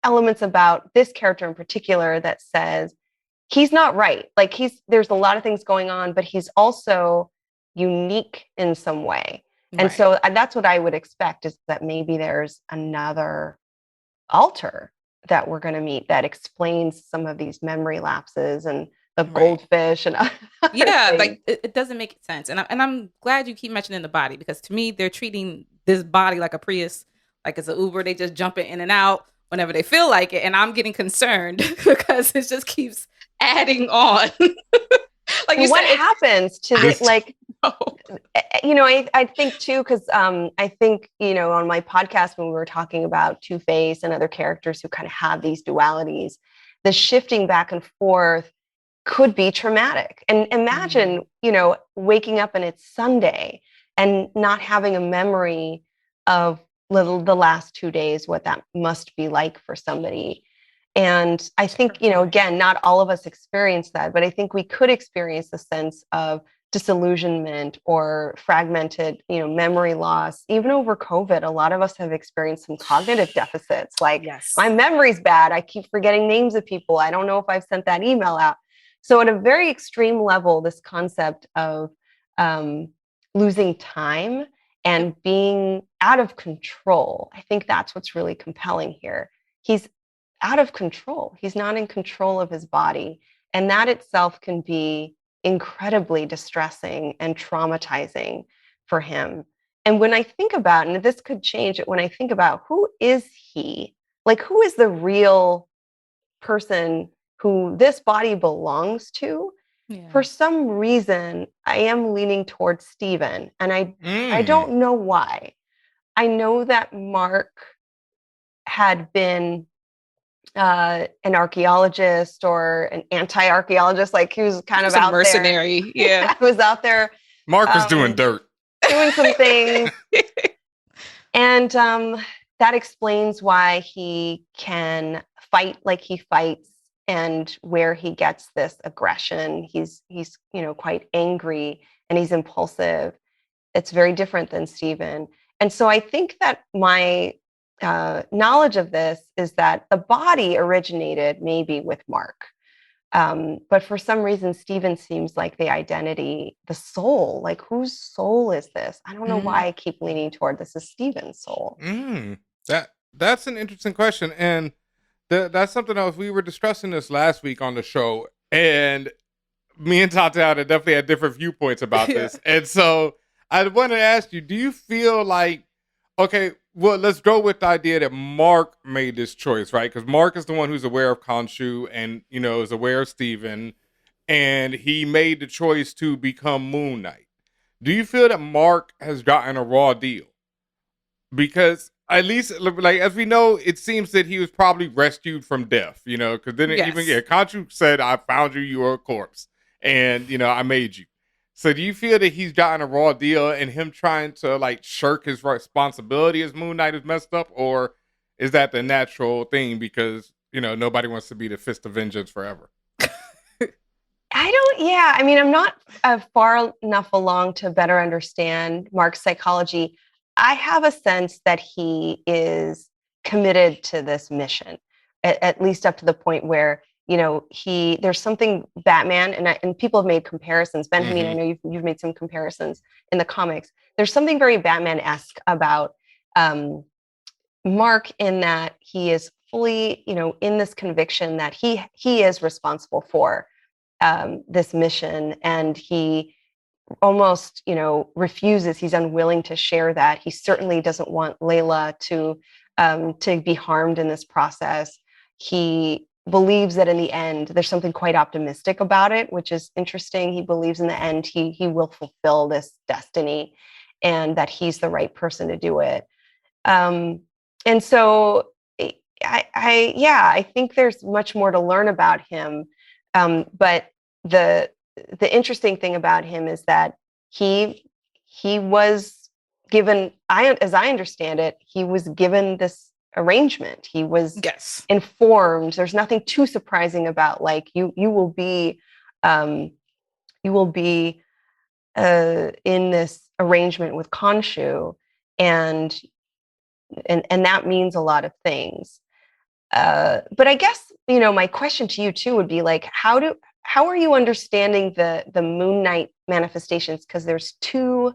elements about this character in particular that says he's not right. Like there's a lot of things going on, but he's also unique in some way. And so that's what I would expect, is that maybe there's another altar that we're going to meet that explains some of these memory lapses and the goldfish and things. Like it doesn't make sense. And I'm glad you keep mentioning the body, because to me, they're treating this body like a Prius, like it's an Uber. They just jump in and out whenever they feel like it. And I'm getting concerned because it just keeps adding on. Like what happens to this? Like I think too, because I think, on my podcast, when we were talking about Two-Face and other characters who kind of have these dualities, the shifting back and forth could be traumatic. And imagine, waking up and it's Sunday and not having a memory of the last 2 days, what that must be like for somebody. And I think, again, not all of us experience that, but I think we could experience the sense of disillusionment or fragmented, memory loss. Even over COVID, a lot of us have experienced some cognitive deficits. Like, my memory's bad. I keep forgetting names of people. I don't know if I've sent that email out. So at a very extreme level, this concept of losing time and being out of control, I think that's what's really compelling here. He's out of control. He's not in control of his body. And that itself can be incredibly distressing and traumatizing for him. And when I think about, and this could change it, when I think about who is he, like who is the real person who this body belongs to, for some reason, I am leaning towards Steven. And I don't know why. I know that Mark had been an archaeologist or an anti-archaeologist, like he was kind of out mercenary. Yeah, was out there. Mark is doing dirt, doing some things, and that explains why he can fight like he fights, and where he gets this aggression. He's quite angry and he's impulsive. It's very different than Steven. And so I think that my knowledge of this is that the body originated maybe with Mark. But for some reason, Steven seems like the identity, the soul, like whose soul is this? I don't know why I keep leaning toward this is Steven's soul. That's an interesting question. And that's something else. We were discussing this last week on the show, and me and Tatiana definitely had different viewpoints about this. And so I wanted to ask you, do you feel like, okay, well, let's go with the idea that Mark made this choice, right? Because Mark is the one who's aware of Khonshu and, is aware of Steven, and he made the choice to become Moon Knight. Do you feel that Mark has gotten a raw deal? Because at least, like, as we know, it seems that he was probably rescued from death, because then Khonshu said, I found you, you were a corpse, and, I made you. So do you feel that he's gotten a raw deal and him trying to like shirk his responsibility as Moon Knight is messed up? Or is that the natural thing because, nobody wants to be the fist of vengeance forever? I'm not far enough along to better understand Mark's psychology. I have a sense that he is committed to this mission, at least up to the point where there's something Batman, and people have made comparisons. Benjamin, I know you've made some comparisons in the comics. There's something very Batman-esque about Mark in that he is fully, in this conviction that he is responsible for this mission, and he almost, refuses. He's unwilling to share that. He certainly doesn't want Layla to be harmed in this process. He believes that in the end, there's something quite optimistic about it, which is interesting. He believes in the end, he will fulfill this destiny and that he's the right person to do it. And so I think there's much more to learn about him. But the interesting thing about him is that he was given, as I understand it, he was given this arrangement. He was informed. There's nothing too surprising about like you will be in this arrangement with Khonshu, and that means a lot of things. But I guess my question to you too would be like, how are you understanding the Moon Knight manifestations? Because there's two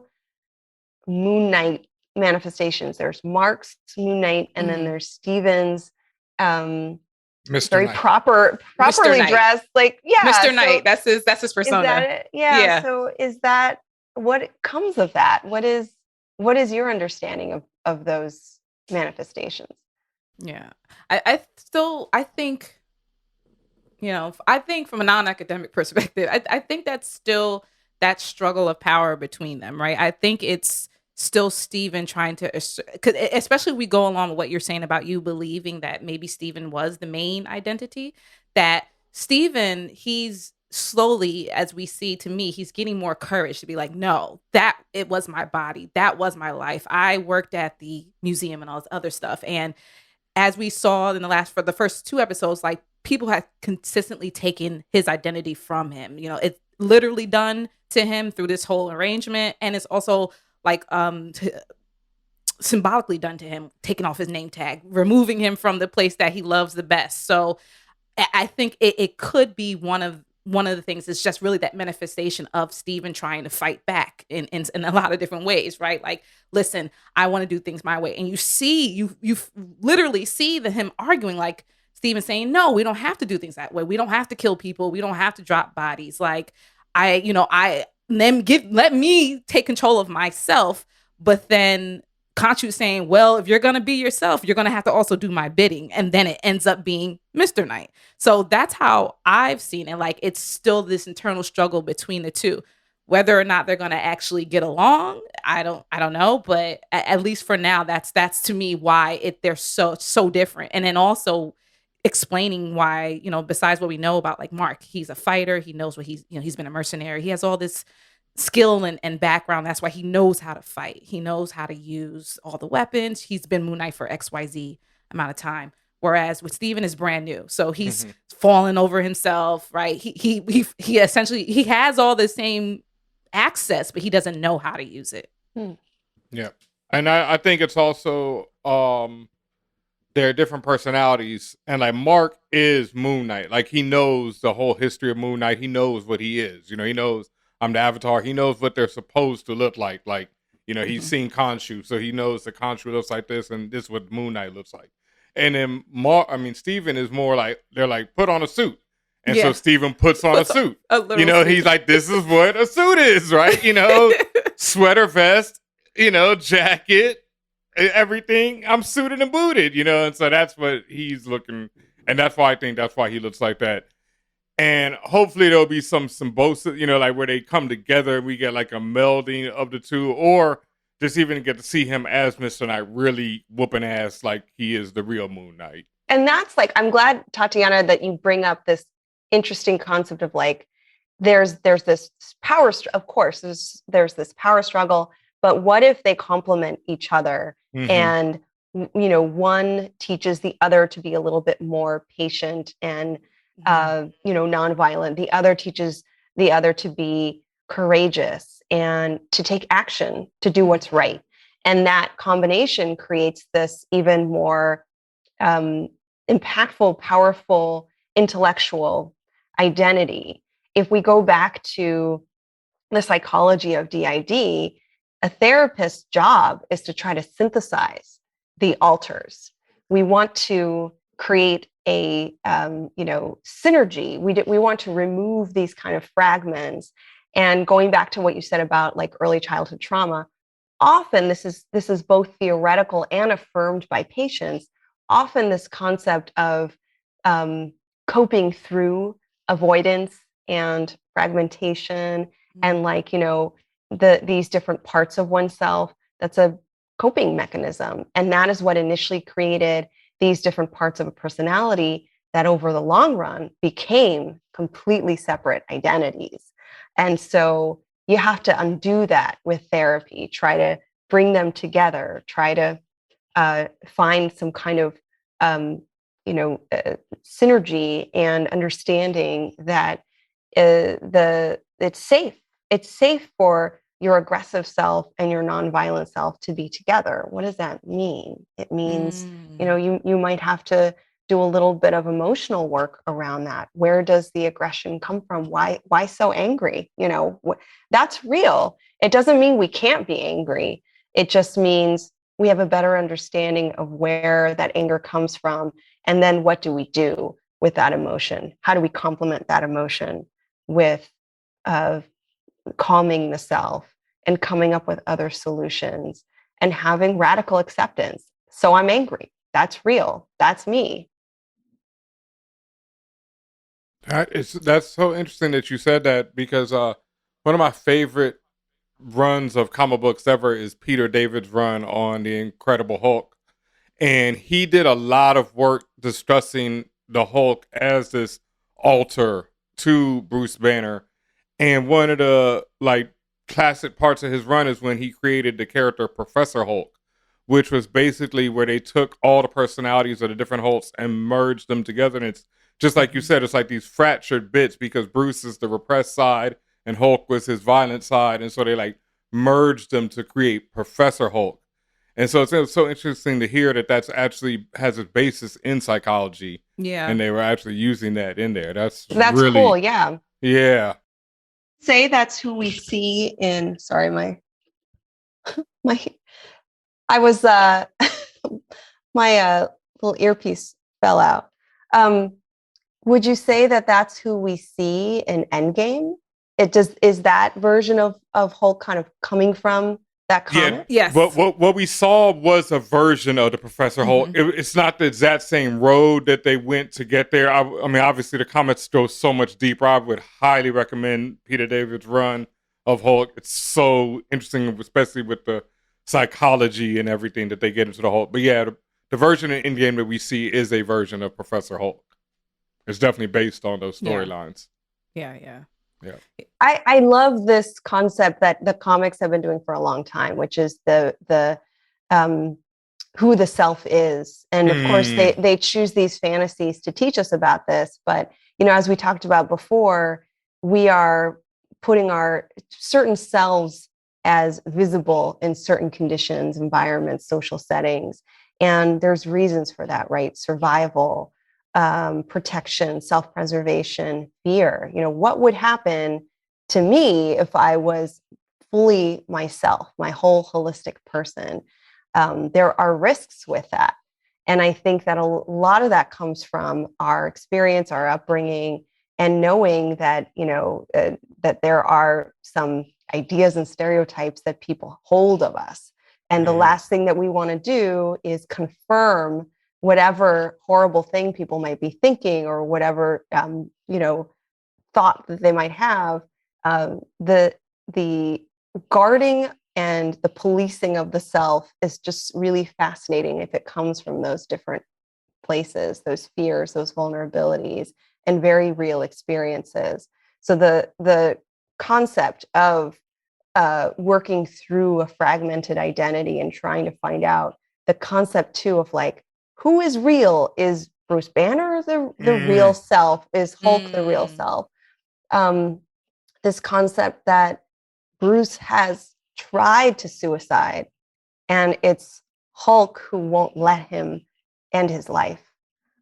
Moon Knight manifestations. There's Mark's Moon Knight, and then there's Steven's very Knight. properly dressed, like Mr. Knight. That's his persona. Is that it? Yeah. So is that what comes of that? What is your understanding of those manifestations? Yeah, I think from a non-academic perspective, I think that's still that struggle of power between them, right? I think it's still Steven trying to, cause especially we go along with what you're saying about you believing that maybe Steven was the main identity, that Steven, he's slowly, as we see, to me, he's getting more courage to be like, no, that it was my body. That was my life. I worked at the museum and all this other stuff. And as we saw in for the first 2 episodes, like people have consistently taken his identity from him. You know, it's literally done to him through this whole arrangement. And it's also like symbolically done to him, taking off his name tag, removing him from the place that he loves the best. So I think it could be one of the things. It's just really that manifestation of Steven trying to fight back in a lot of different ways, right? Like, listen, I want to do things my way. And you literally see him arguing, like Steven saying, no, we don't have to do things that way. We don't have to kill people. We don't have to drop bodies. Like let me take control of myself. But then Khonshu saying, well, if you're going to be yourself, you're going to have to also do my bidding. And then it ends up being Mr. Knight. So that's how I've seen it. Like, it's still this internal struggle between the two. Whether or not they're going to actually get along, I don't know. But at least for now, that's to me why they're so different. And then also explaining why, besides what we know about like Mark, he's a fighter. He knows what he's been a mercenary. He has all this skill and background. That's why he knows how to fight. He knows how to use all the weapons. He's been Moon Knight for XYZ amount of time. Whereas with Steven is brand new. So he's fallen over himself, right? He essentially, he has all the same access, but he doesn't know how to use it. Yeah. And I think it's also, there are different personalities. And like Mark is Moon Knight. Like he knows the whole history of Moon Knight. He knows what he is. He knows I'm the Avatar. He knows what they're supposed to look like. Like, he's seen Khonshu, so he knows that Khonshu looks like this, and this is what Moon Knight looks like. And then Steven is more like, they're like, put on a suit. And so Steven puts on a suit. Suit. He's like, this is what a suit is, right? Sweater vest, jacket, everything. I'm suited and booted, and so that's what he's looking. And that's why he looks like that. And hopefully there'll be some symbiosis, like where they come together and we get like a melding of the two, or just even get to see him as Mr. Knight really whooping ass like he is the real Moon Knight. And that's like, I'm glad, Tatiana, that you bring up this interesting concept of like, there's this power, of course, there's this power struggle, but what if they complement each other and, one teaches the other to be a little bit more patient and nonviolent. The other teaches the other to be courageous and to take action, to do what's right. And that combination creates this even more impactful, powerful, intellectual identity. If we go back to the psychology of DID, a therapist's job is to try to synthesize the alters. We want to create a synergy. We want to remove these kind of fragments. And going back to what you said about like early childhood trauma, often this is both theoretical and affirmed by patients. Often this concept of coping through avoidance and fragmentation and like these different parts of oneself, that's a coping mechanism. And that is what initially created these different parts of a personality that over the long run became completely separate identities. And so you have to undo that with therapy, try to bring them together, try to find some kind of, synergy and understanding that it's safe. It's safe for your aggressive self and your nonviolent self to be together. What does that mean? It means, you might have to do a little bit of emotional work around that. Where does the aggression come from? Why so angry? That's real. It doesn't mean we can't be angry. It just means we have a better understanding of where that anger comes from. And then what do we do with that emotion? How do we complement that emotion with calming the self and coming up with other solutions and having radical acceptance? So I'm angry. That's real. That's me. That's so interesting that you said that, because One of my favorite runs of comic books ever is Peter David's run on the Incredible Hulk. And he did a lot of work discussing the Hulk as this alter to Bruce Banner. And one of the like classic parts of his run is when he created the character Professor Hulk, which was basically where they took all the personalities of the different Hulks and merged them together. And it's just like you said, it's like these fractured bits because Bruce is the repressed side and Hulk was his violent side. And so they like merged them to create Professor Hulk. And so it's so interesting to hear that that's actually has its basis in psychology. Yeah. And they were actually using that in there. That's really cool. Yeah. Yeah. Say that's who we see in, sorry, my I was my little earpiece fell out. Would you say that that's who we see in Endgame? Is that version of Hulk kind of coming from that comic? Yeah. Yes. What we saw was a version of the Professor Hulk. It's not the exact same road that they went to get there. I mean, obviously the comics go so much deeper. I would highly recommend Peter David's run of Hulk. It's so interesting, especially with the psychology and everything that they get into the Hulk. But yeah, the version in Endgame that we see is a version of Professor Hulk. It's definitely based on those storylines. Yeah. I love this concept that the comics have been doing for a long time, which is the who the self is. And of course they choose these fantasies to teach us about this. But, as we talked about before, we are putting our certain selves as visible in certain conditions, environments, social settings. And there's reasons for that, right? Survival, protection, self-preservation, fear. What would happen to me if I was fully myself, my whole holistic person? There are risks with that. And I think that a lot of that comes from our experience, our upbringing, and knowing that, that there are some ideas and stereotypes that people hold of us. And the last thing that we want to do is confirm whatever horrible thing people might be thinking or whatever, thought that they might have. The guarding and the policing of the self is just really fascinating if it comes from those different places, those fears, those vulnerabilities, and very real experiences. So the concept of working through a fragmented identity and trying to find out the concept too of like, who is real? Is Bruce Banner the real self? Is Hulk the real self? This concept that Bruce has tried to suicide and it's Hulk who won't let him end his life,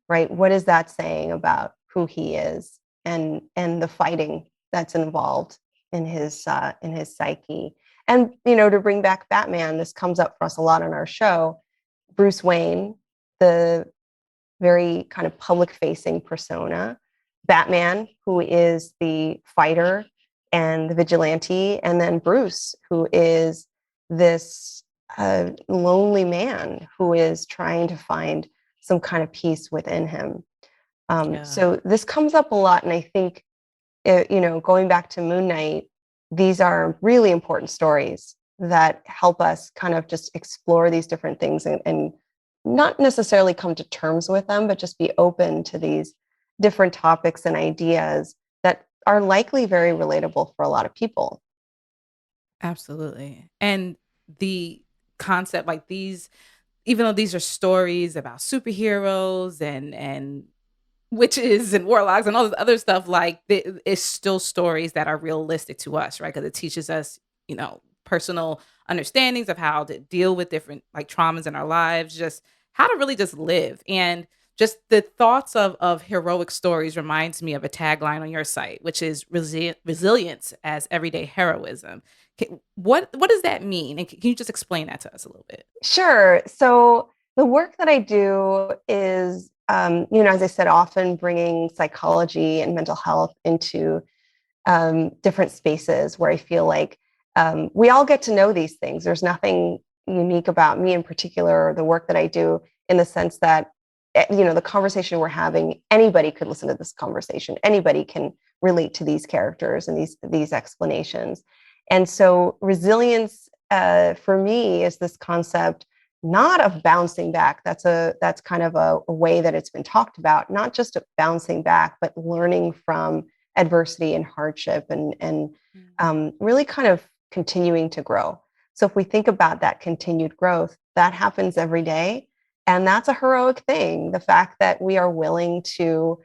right? What is that saying about who he is and the fighting that's involved in his psyche? And, to bring back Batman, this comes up for us a lot on our show. Bruce Wayne, the very kind of public-facing persona, Batman, who is the fighter and the vigilante, and then Bruce, who is this lonely man who is trying to find some kind of peace within him. So this comes up a lot, and I think, going back to Moon Knight, these are really important stories that help us kind of just explore these different things and not necessarily come to terms with them, but just be open to these different topics and ideas that are likely very relatable for a lot of people. Absolutely. And the concept like these, even though these are stories about superheroes and witches and warlocks and all this other stuff, like it's still stories that are realistic to us, right? Because it teaches us, personal understandings of how to deal with different like traumas in our lives, just how to really just live. And just the thoughts of heroic stories reminds me of a tagline on your site, which is resilience as everyday heroism. What does that mean? And can you just explain that to us a little bit? Sure. So the work that I do is, as I said, often bringing psychology and mental health into different spaces where I feel like we all get to know these things. There's nothing unique about me in particular or the work that I do, in the sense that the conversation we're having, anybody could listen to this conversation. Anybody can relate to these characters and these explanations. And so resilience for me is this concept not of bouncing back. That's kind of a way that it's been talked about, not just bouncing back, but learning from adversity and hardship and really kind of continuing to grow. So if we think about that continued growth, that happens every day. And that's a heroic thing. The fact that we are willing to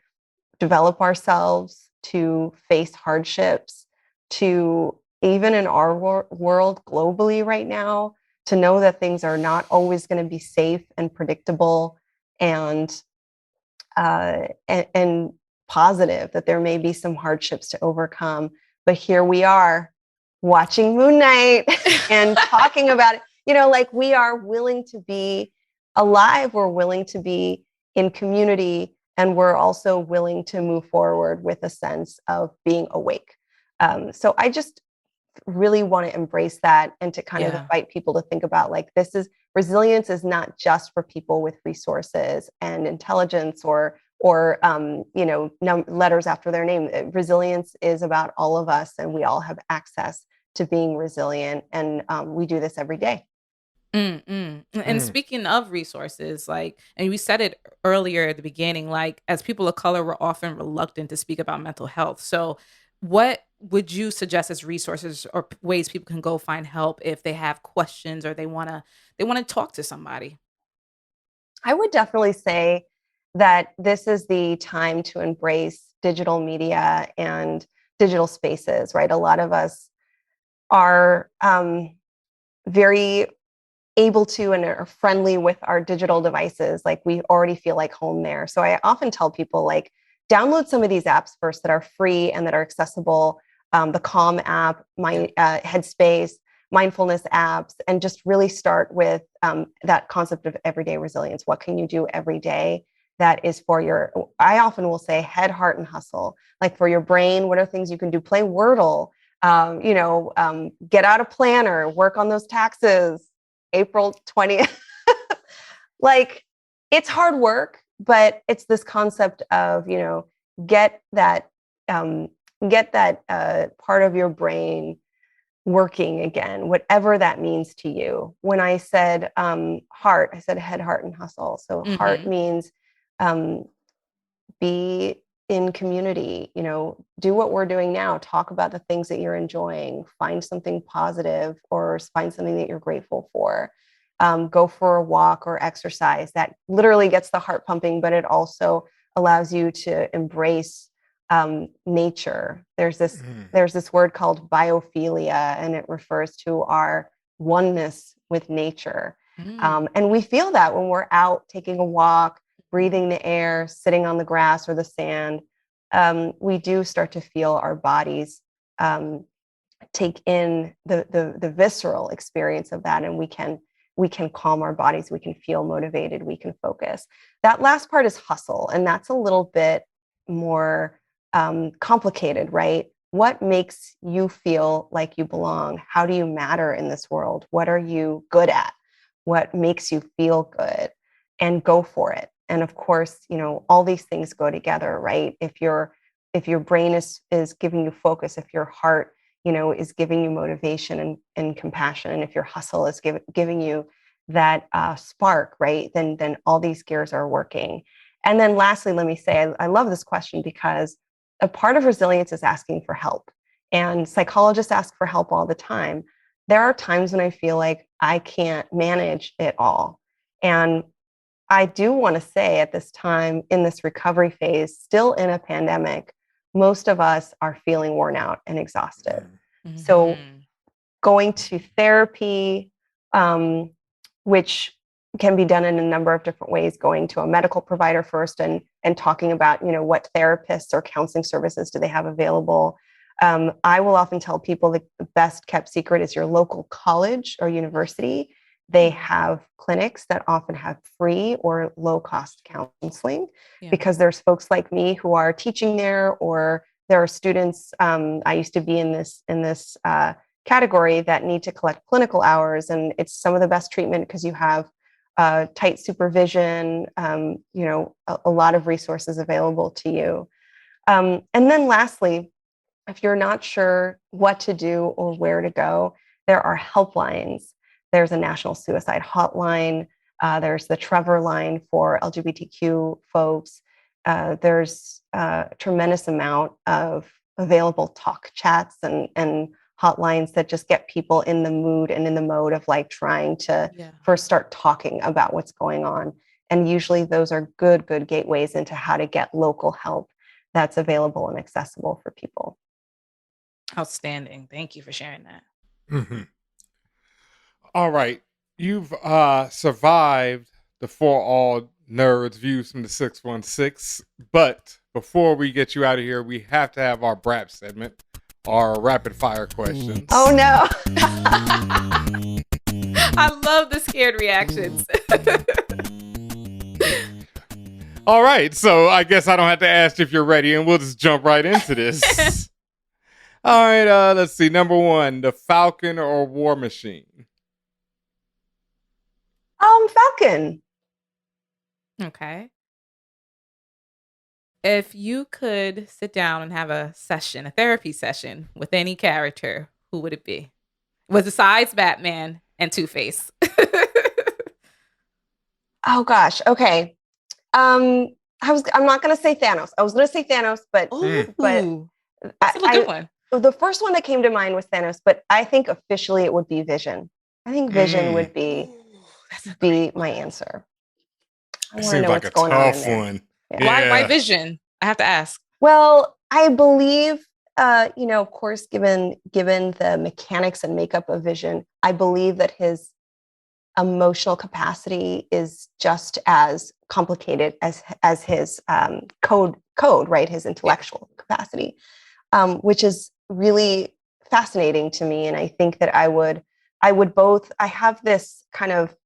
develop ourselves, to face hardships, to even in our world globally right now, to know that things are not always going to be safe and predictable and positive, that there may be some hardships to overcome. But here we are watching Moon Knight and talking about it. Like we are willing to be alive, we're willing to be in community, and we're also willing to move forward with a sense of being awake. So I just really want to embrace that and to kind of invite people to think about like resilience is not just for people with resources and intelligence or letters after their name. Resilience is about all of us, and we all have access to being resilient, and we do this every day. And speaking of resources, and we said it earlier at the beginning, as people of color, we're often reluctant to speak about mental health. So what would you suggest as resources or ways people can go find help if they have questions or they want to talk to somebody? I would definitely say that this is the time to embrace digital media and digital spaces, right? A lot of us are very able to and are friendly with our digital devices. Like we already feel like home there. So I often tell people download some of these apps first that are free and that are accessible. The Calm app, Headspace, mindfulness apps, and just really start with that concept of everyday resilience. What can you do every day that is for I often will say head, heart, and hustle. Like for your brain, what are things you can do? Play Wordle, get out a planner, work on those taxes, April 20th. It's hard work, but it's this concept of, get that part of your brain working again, whatever that means to you. When I said heart, I said head, heart, and hustle. So heart means be in community, do what we're doing now, talk about the things that you're enjoying, find something positive or find something that you're grateful for. Go for a walk or exercise. That literally gets the heart pumping, but it also allows you to embrace nature. There's this word called biophilia, and it refers to our oneness with nature. And we feel that when we're out taking a walk, breathing the air, sitting on the grass or the sand, we do start to feel our bodies take in the visceral experience of that, and we can calm our bodies, we can feel motivated, we can focus. That last part is hustle, and that's a little bit more complicated, right? What makes you feel like you belong? How do you matter in this world? What are you good at? What makes you feel good? And go for it. And of course, all these things go together, right? If your brain is giving you focus, if your heart, is giving you motivation and compassion, and if your hustle is giving you that spark, right? Then all these gears are working. And then lastly, let me say, I love this question because a part of resilience is asking for help. And psychologists ask for help all the time. There are times when I feel like I can't manage it all. And I do want to say at this time in this recovery phase, still in a pandemic, most of us are feeling worn out and exhausted. So going to therapy, which can be done in a number of different ways, going to a medical provider first and talking about, what therapists or counseling services do they have available. I will often tell people that the best kept secret is your local college or university. They have clinics that often have free or low cost counseling because there's folks like me who are teaching there, or there are students. I used to be in this category that need to collect clinical hours, and it's some of the best treatment because you have tight supervision, a lot of resources available to you. And then lastly, if you're not sure what to do or where to go, there are helplines. There's a national suicide hotline. There's the Trevor line for LGBTQ folks. There's a tremendous amount of available talk chats and hotlines that just get people in the mood and in the mode of like trying to first start talking about what's going on. And usually those are good gateways into how to get local help that's available and accessible for people. Outstanding. Thank you for sharing that. Mm-hmm. All right. You've survived the For All Nerds views from the 616. But before we get you out of here, we have to have our BRAP segment, our rapid fire questions. Oh, no. I love the scared reactions. All right. So I guess I don't have to ask if you're ready, and we'll just jump right into this. All right. Let's see. Number 1, the Falcon or War Machine? Falcon. Okay. If you could sit down and have a therapy session with any character, who would it be? Besides Batman and Two-Face. Oh gosh. Okay. I'm not going to say Thanos. I was going to say Thanos, but That's a good one. The first one that came to mind was Thanos, but I think officially it would be Vision. I think Vision would be my answer. It seems like a tough one. Yeah. Why Vision? I have to ask. Well, I believe, of course, given the mechanics and makeup of Vision, I believe that his emotional capacity is just as complicated as his code, right? His intellectual capacity, which is really fascinating to me. And I think that I would both. I have this kind of,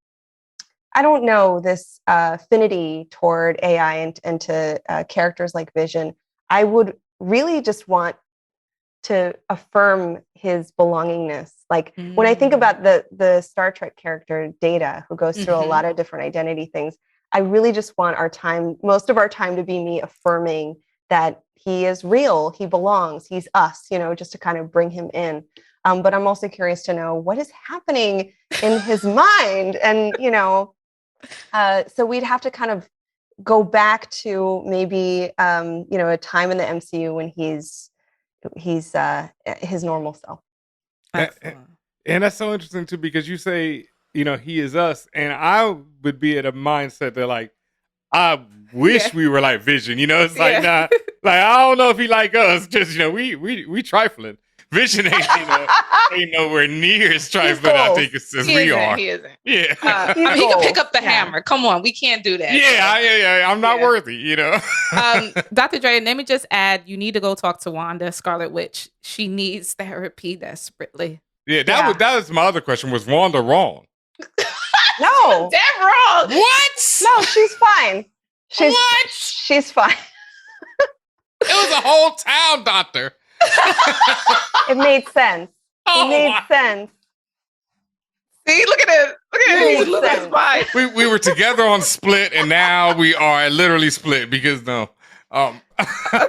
I don't know, this affinity toward AI and to characters like Vision. I would really just want to affirm his belongingness. Like when I think about the Star Trek character Data, who goes through a lot of different identity things, I really just want most of our time to be me affirming that he is real, he belongs, he's us, just to kind of bring him in. But I'm also curious to know what is happening in his mind. And, so we'd have to kind of go back to maybe, a time in the MCU when he's his normal self. And that's so interesting too, because you say, he is us. And I would be at a mindset that like, I wish we were like Vision, it's like, nah, like, I don't know if he like us, just, we trifling. Vision ain't nowhere near as trifling, I think, as we are. He isn't. Yeah. He can pick up the hammer. Come on, we can't do that. Yeah, I'm not worthy, Dr. Dre, let me just add, you need to go talk to Wanda, Scarlet Witch. She needs therapy desperately. Yeah, that was my other question. Was Wanda wrong? No. Damn wrong. What? No, she's fine. She's fine. It was a whole town doctor. It made sense. Sense. See, look at it. Look at his mind. We were together on Split, and now we are literally split because no. Okay,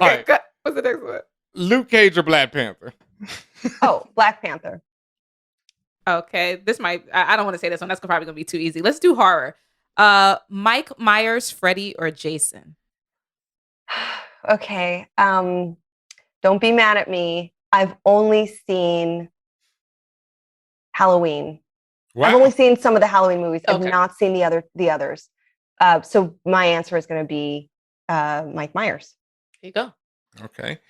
right. what's the next one? Luke Cage or Black Panther? Oh, Black Panther. Okay, I don't want to say this one. That's probably going to be too easy. Let's do horror. Mike Myers, Freddy, or Jason? Okay. Don't be mad at me. I've only seen Halloween. Wow. I've only seen some of the Halloween movies. Okay. I've not seen the others. So my answer is going to be Mike Myers. There you go. Okay.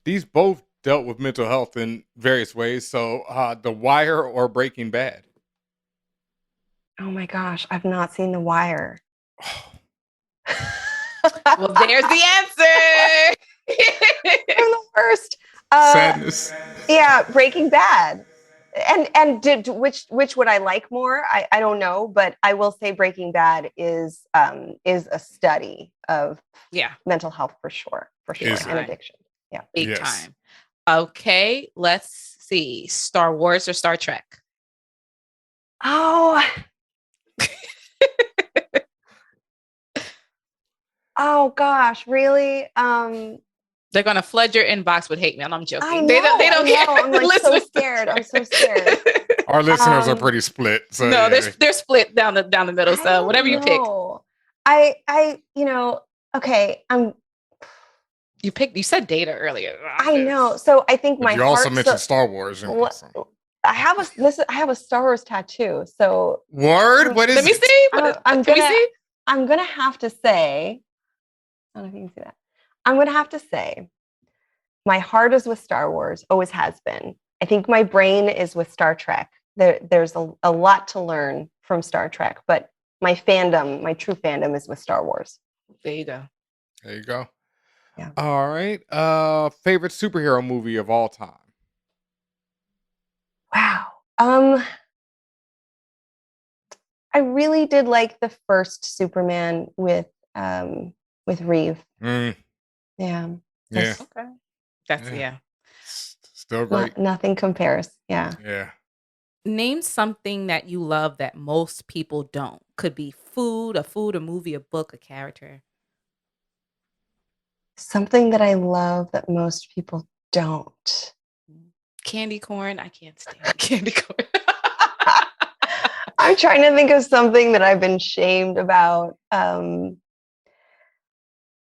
These both dealt with mental health in various ways. So The Wire or Breaking Bad? Oh my gosh, I've not seen The Wire. Well, there's the answer. I'm the worst. Sadness. Yeah, Breaking Bad. And which would I like more? I don't know, but I will say Breaking Bad is a study of mental health for sure, and addiction. Yeah, big time. Okay, let's see. Star Wars or Star Trek? Oh, Oh gosh, really? They're gonna flood your inbox with hate mail. I'm joking. I know, They don't care. I'm like so Listeners- scared. I'm so scared. Our listeners are pretty split. So no, yeah. they're split down the middle. So whatever you pick. I okay. You said Data earlier. I know. So I think But my you also heart. mentioned Star Wars. I have a Star Wars tattoo. So Word? What is Let me it? see. I'm gonna have to say. I don't know if you can see that. I'm gonna have to say, my heart is with Star Wars. Always has been. I think my brain is with Star Trek. There's a lot to learn from Star Trek, but my true fandom is with Star Wars. There you go. There you go. Yeah. All right. Favorite superhero movie of all time? Wow. I really did like the first Superman with Reeve. Mm. Yeah. Yeah. Okay. That's yeah. Still great. Nothing compares. Yeah. Yeah. Name something that you love that most people don't. Could be food, a movie, a book, a character. Something that I love that most people don't. Candy corn. I can't stand candy corn. I'm trying to think of something that I've been shamed about.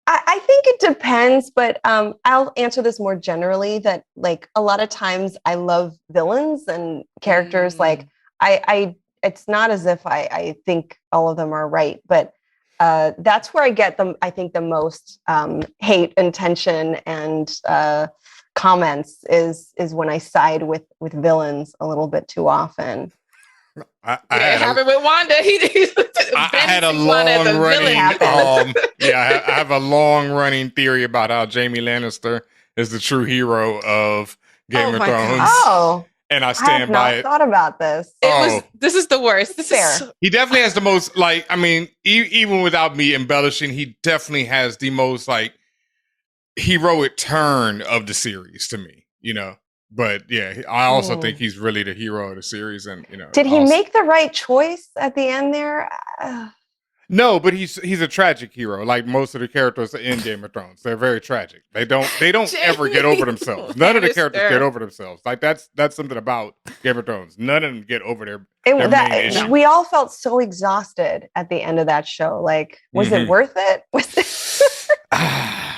I think it depends, but I'll answer this more generally that like a lot of times I love villains and characters. Like I it's not as if I think all of them are right, but that's where I get them. I think the most hate and tension and comments is when I side with villains a little bit too often. I have it with Wanda. I had a long running. I have a long running theory about how Jaime Lannister is the true hero of Game of Thrones. Oh, and I stand by it. Thought about this. This is the worst. This fair. He definitely has the most like. I mean, even without me embellishing, he definitely has the most like heroic turn of the series to me. You know. But yeah, I also think he's really the hero of the series, and Did he make the right choice at the end there? No, but he's a tragic hero. Like most of the characters in Game of Thrones, they're very tragic. They don't ever get over themselves. None of the characters get over themselves. Like that's something about Game of Thrones. None of them get over their main issue. We all felt so exhausted at the end of that show. Like, was it worth it? Was it?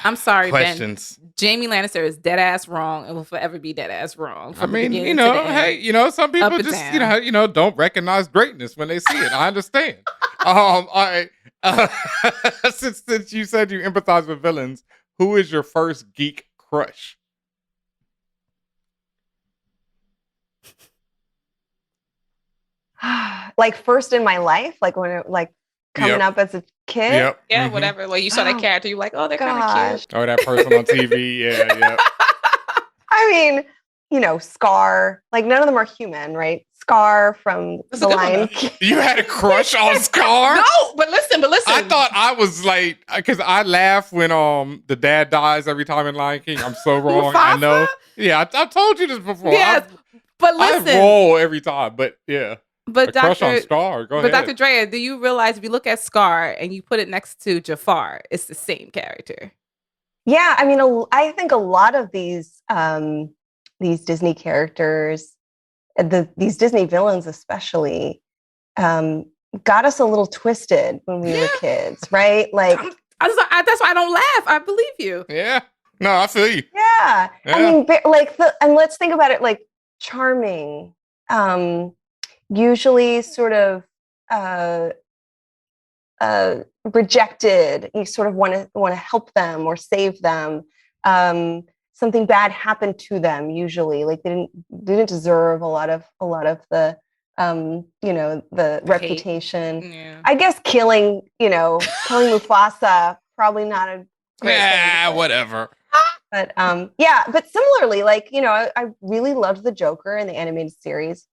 I'm sorry, Questions. Ben. Jaime Lannister is dead ass wrong and will forever be dead ass wrong. I mean, some people just, don't recognize greatness when they see it. I understand. All right. Since you said you empathize with villains, who is your first geek crush? Like first in my life, like when coming up as a kid. Yep. Yeah, whatever. Like you saw that character, you're like, oh, they're kind of cute. Or that person on TV. Yeah. I mean, Scar. Like none of them are human, right? Scar from The Lion King. You had a crush on Scar? No, but listen. I thought I was like, because I laugh when the dad dies every time in Lion King. I'm so wrong. Mufasa? I know. Yeah, I told you this before. Yes, but listen. I roll every time, but yeah. But crush on Scar. Go ahead. Dr. Drea, do you realize if you look at Scar and you put it next to Jafar, it's the same character? Yeah, I mean, I think a lot of these Disney characters, these Disney villains especially, got us a little twisted when we were kids, right? Like that's why I don't laugh. I believe you. Yeah. No, I feel you. Yeah. I mean, and let's think about it like charming. Usually sort of rejected. You sort of want to help them or save them. Something bad happened to them. Usually, like they didn't deserve a lot of the the reputation. Yeah. I guess killing Mufasa probably not a great thing. Whatever. But but similarly, like I really loved the Joker in the animated series.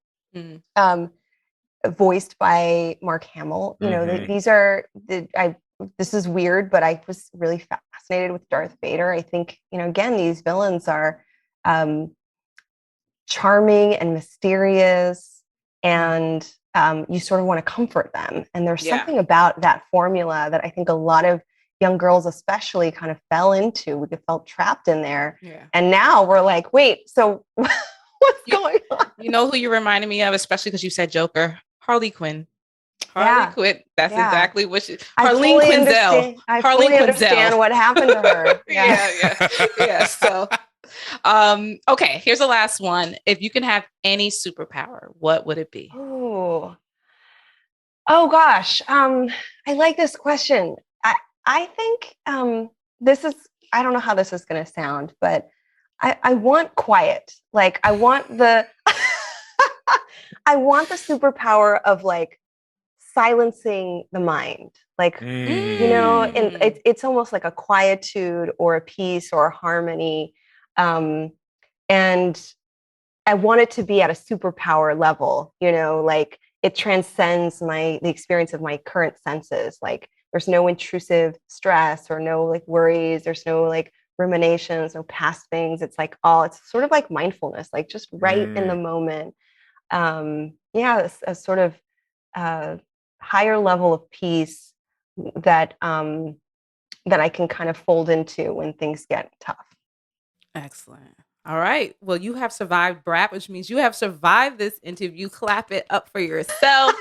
Voiced by Mark Hamill. This is weird, but I was really fascinated with Darth Vader. I think, again, these villains are charming and mysterious, and you sort of want to comfort them. And there's something about that formula that I think a lot of young girls especially kind of fell into. We felt trapped in there. Yeah. And now we're like, wait, so what's going on? You know who you reminded me of, especially because you said Joker? Harley Quinn. Harley Quinn. That's exactly what she. Harleen Quinzel. I fully understand what happened to her. Yeah. So, okay. Here's the last one. If you can have any superpower, what would it be? Oh gosh. I like this question. I think this is. I don't know how this is going to sound, but I want quiet. Like I want the. I want the superpower of like silencing the mind, like you know, and it's almost like a quietude or a peace or a harmony, and I want it to be at a superpower level, you know, like it transcends the experience of my current senses. Like there's no intrusive stress or no like worries, there's no like ruminations, no past things. It's like it's sort of like mindfulness, like just right in the moment. A sort of higher level of peace that I can kind of fold into when things get tough. Excellent. All right. Well, you have survived BRAP, which means you have survived this interview. Clap it up for yourself.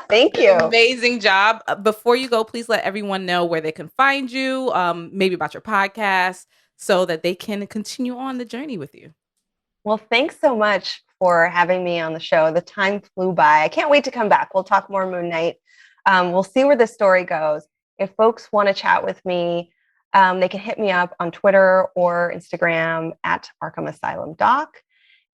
Thank you. Amazing job. Before you go, please let everyone know where they can find you, maybe about your podcast, so that they can continue on the journey with you. Well, thanks so much for having me on the show. The time flew by. I can't wait to come back. We'll talk more Moon Knight. We'll see where this story goes. If folks want to chat with me, they can hit me up on Twitter or Instagram at Arkham Asylum Doc.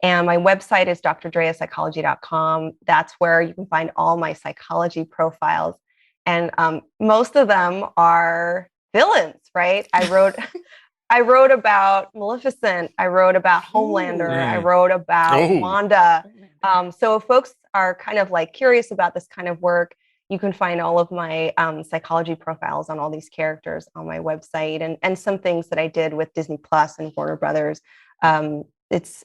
And my website is drdreapsychology.com. That's where you can find all my psychology profiles. And most of them are villains, right? I wrote about Maleficent. I wrote about Homelander. I wrote about Wanda. So if folks are kind of like curious about this kind of work, you can find all of my psychology profiles on all these characters on my website, and some things that I did with Disney Plus and Warner Brothers. It's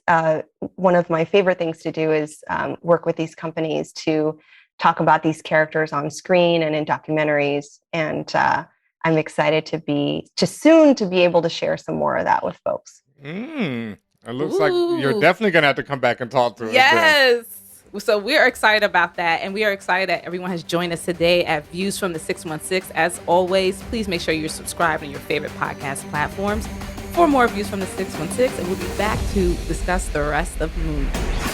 one of my favorite things to do is work with these companies to talk about these characters on screen and in documentaries. And I'm excited to soon be able to share some more of that with folks. It looks like you're definitely going to have to come back and talk to us. Yes. So we're excited about that. And we are excited that everyone has joined us today at Views from the 616. As always, please make sure you're subscribed on your favorite podcast platforms for more Views from the 616. And we'll be back to discuss the rest of Moon Knight.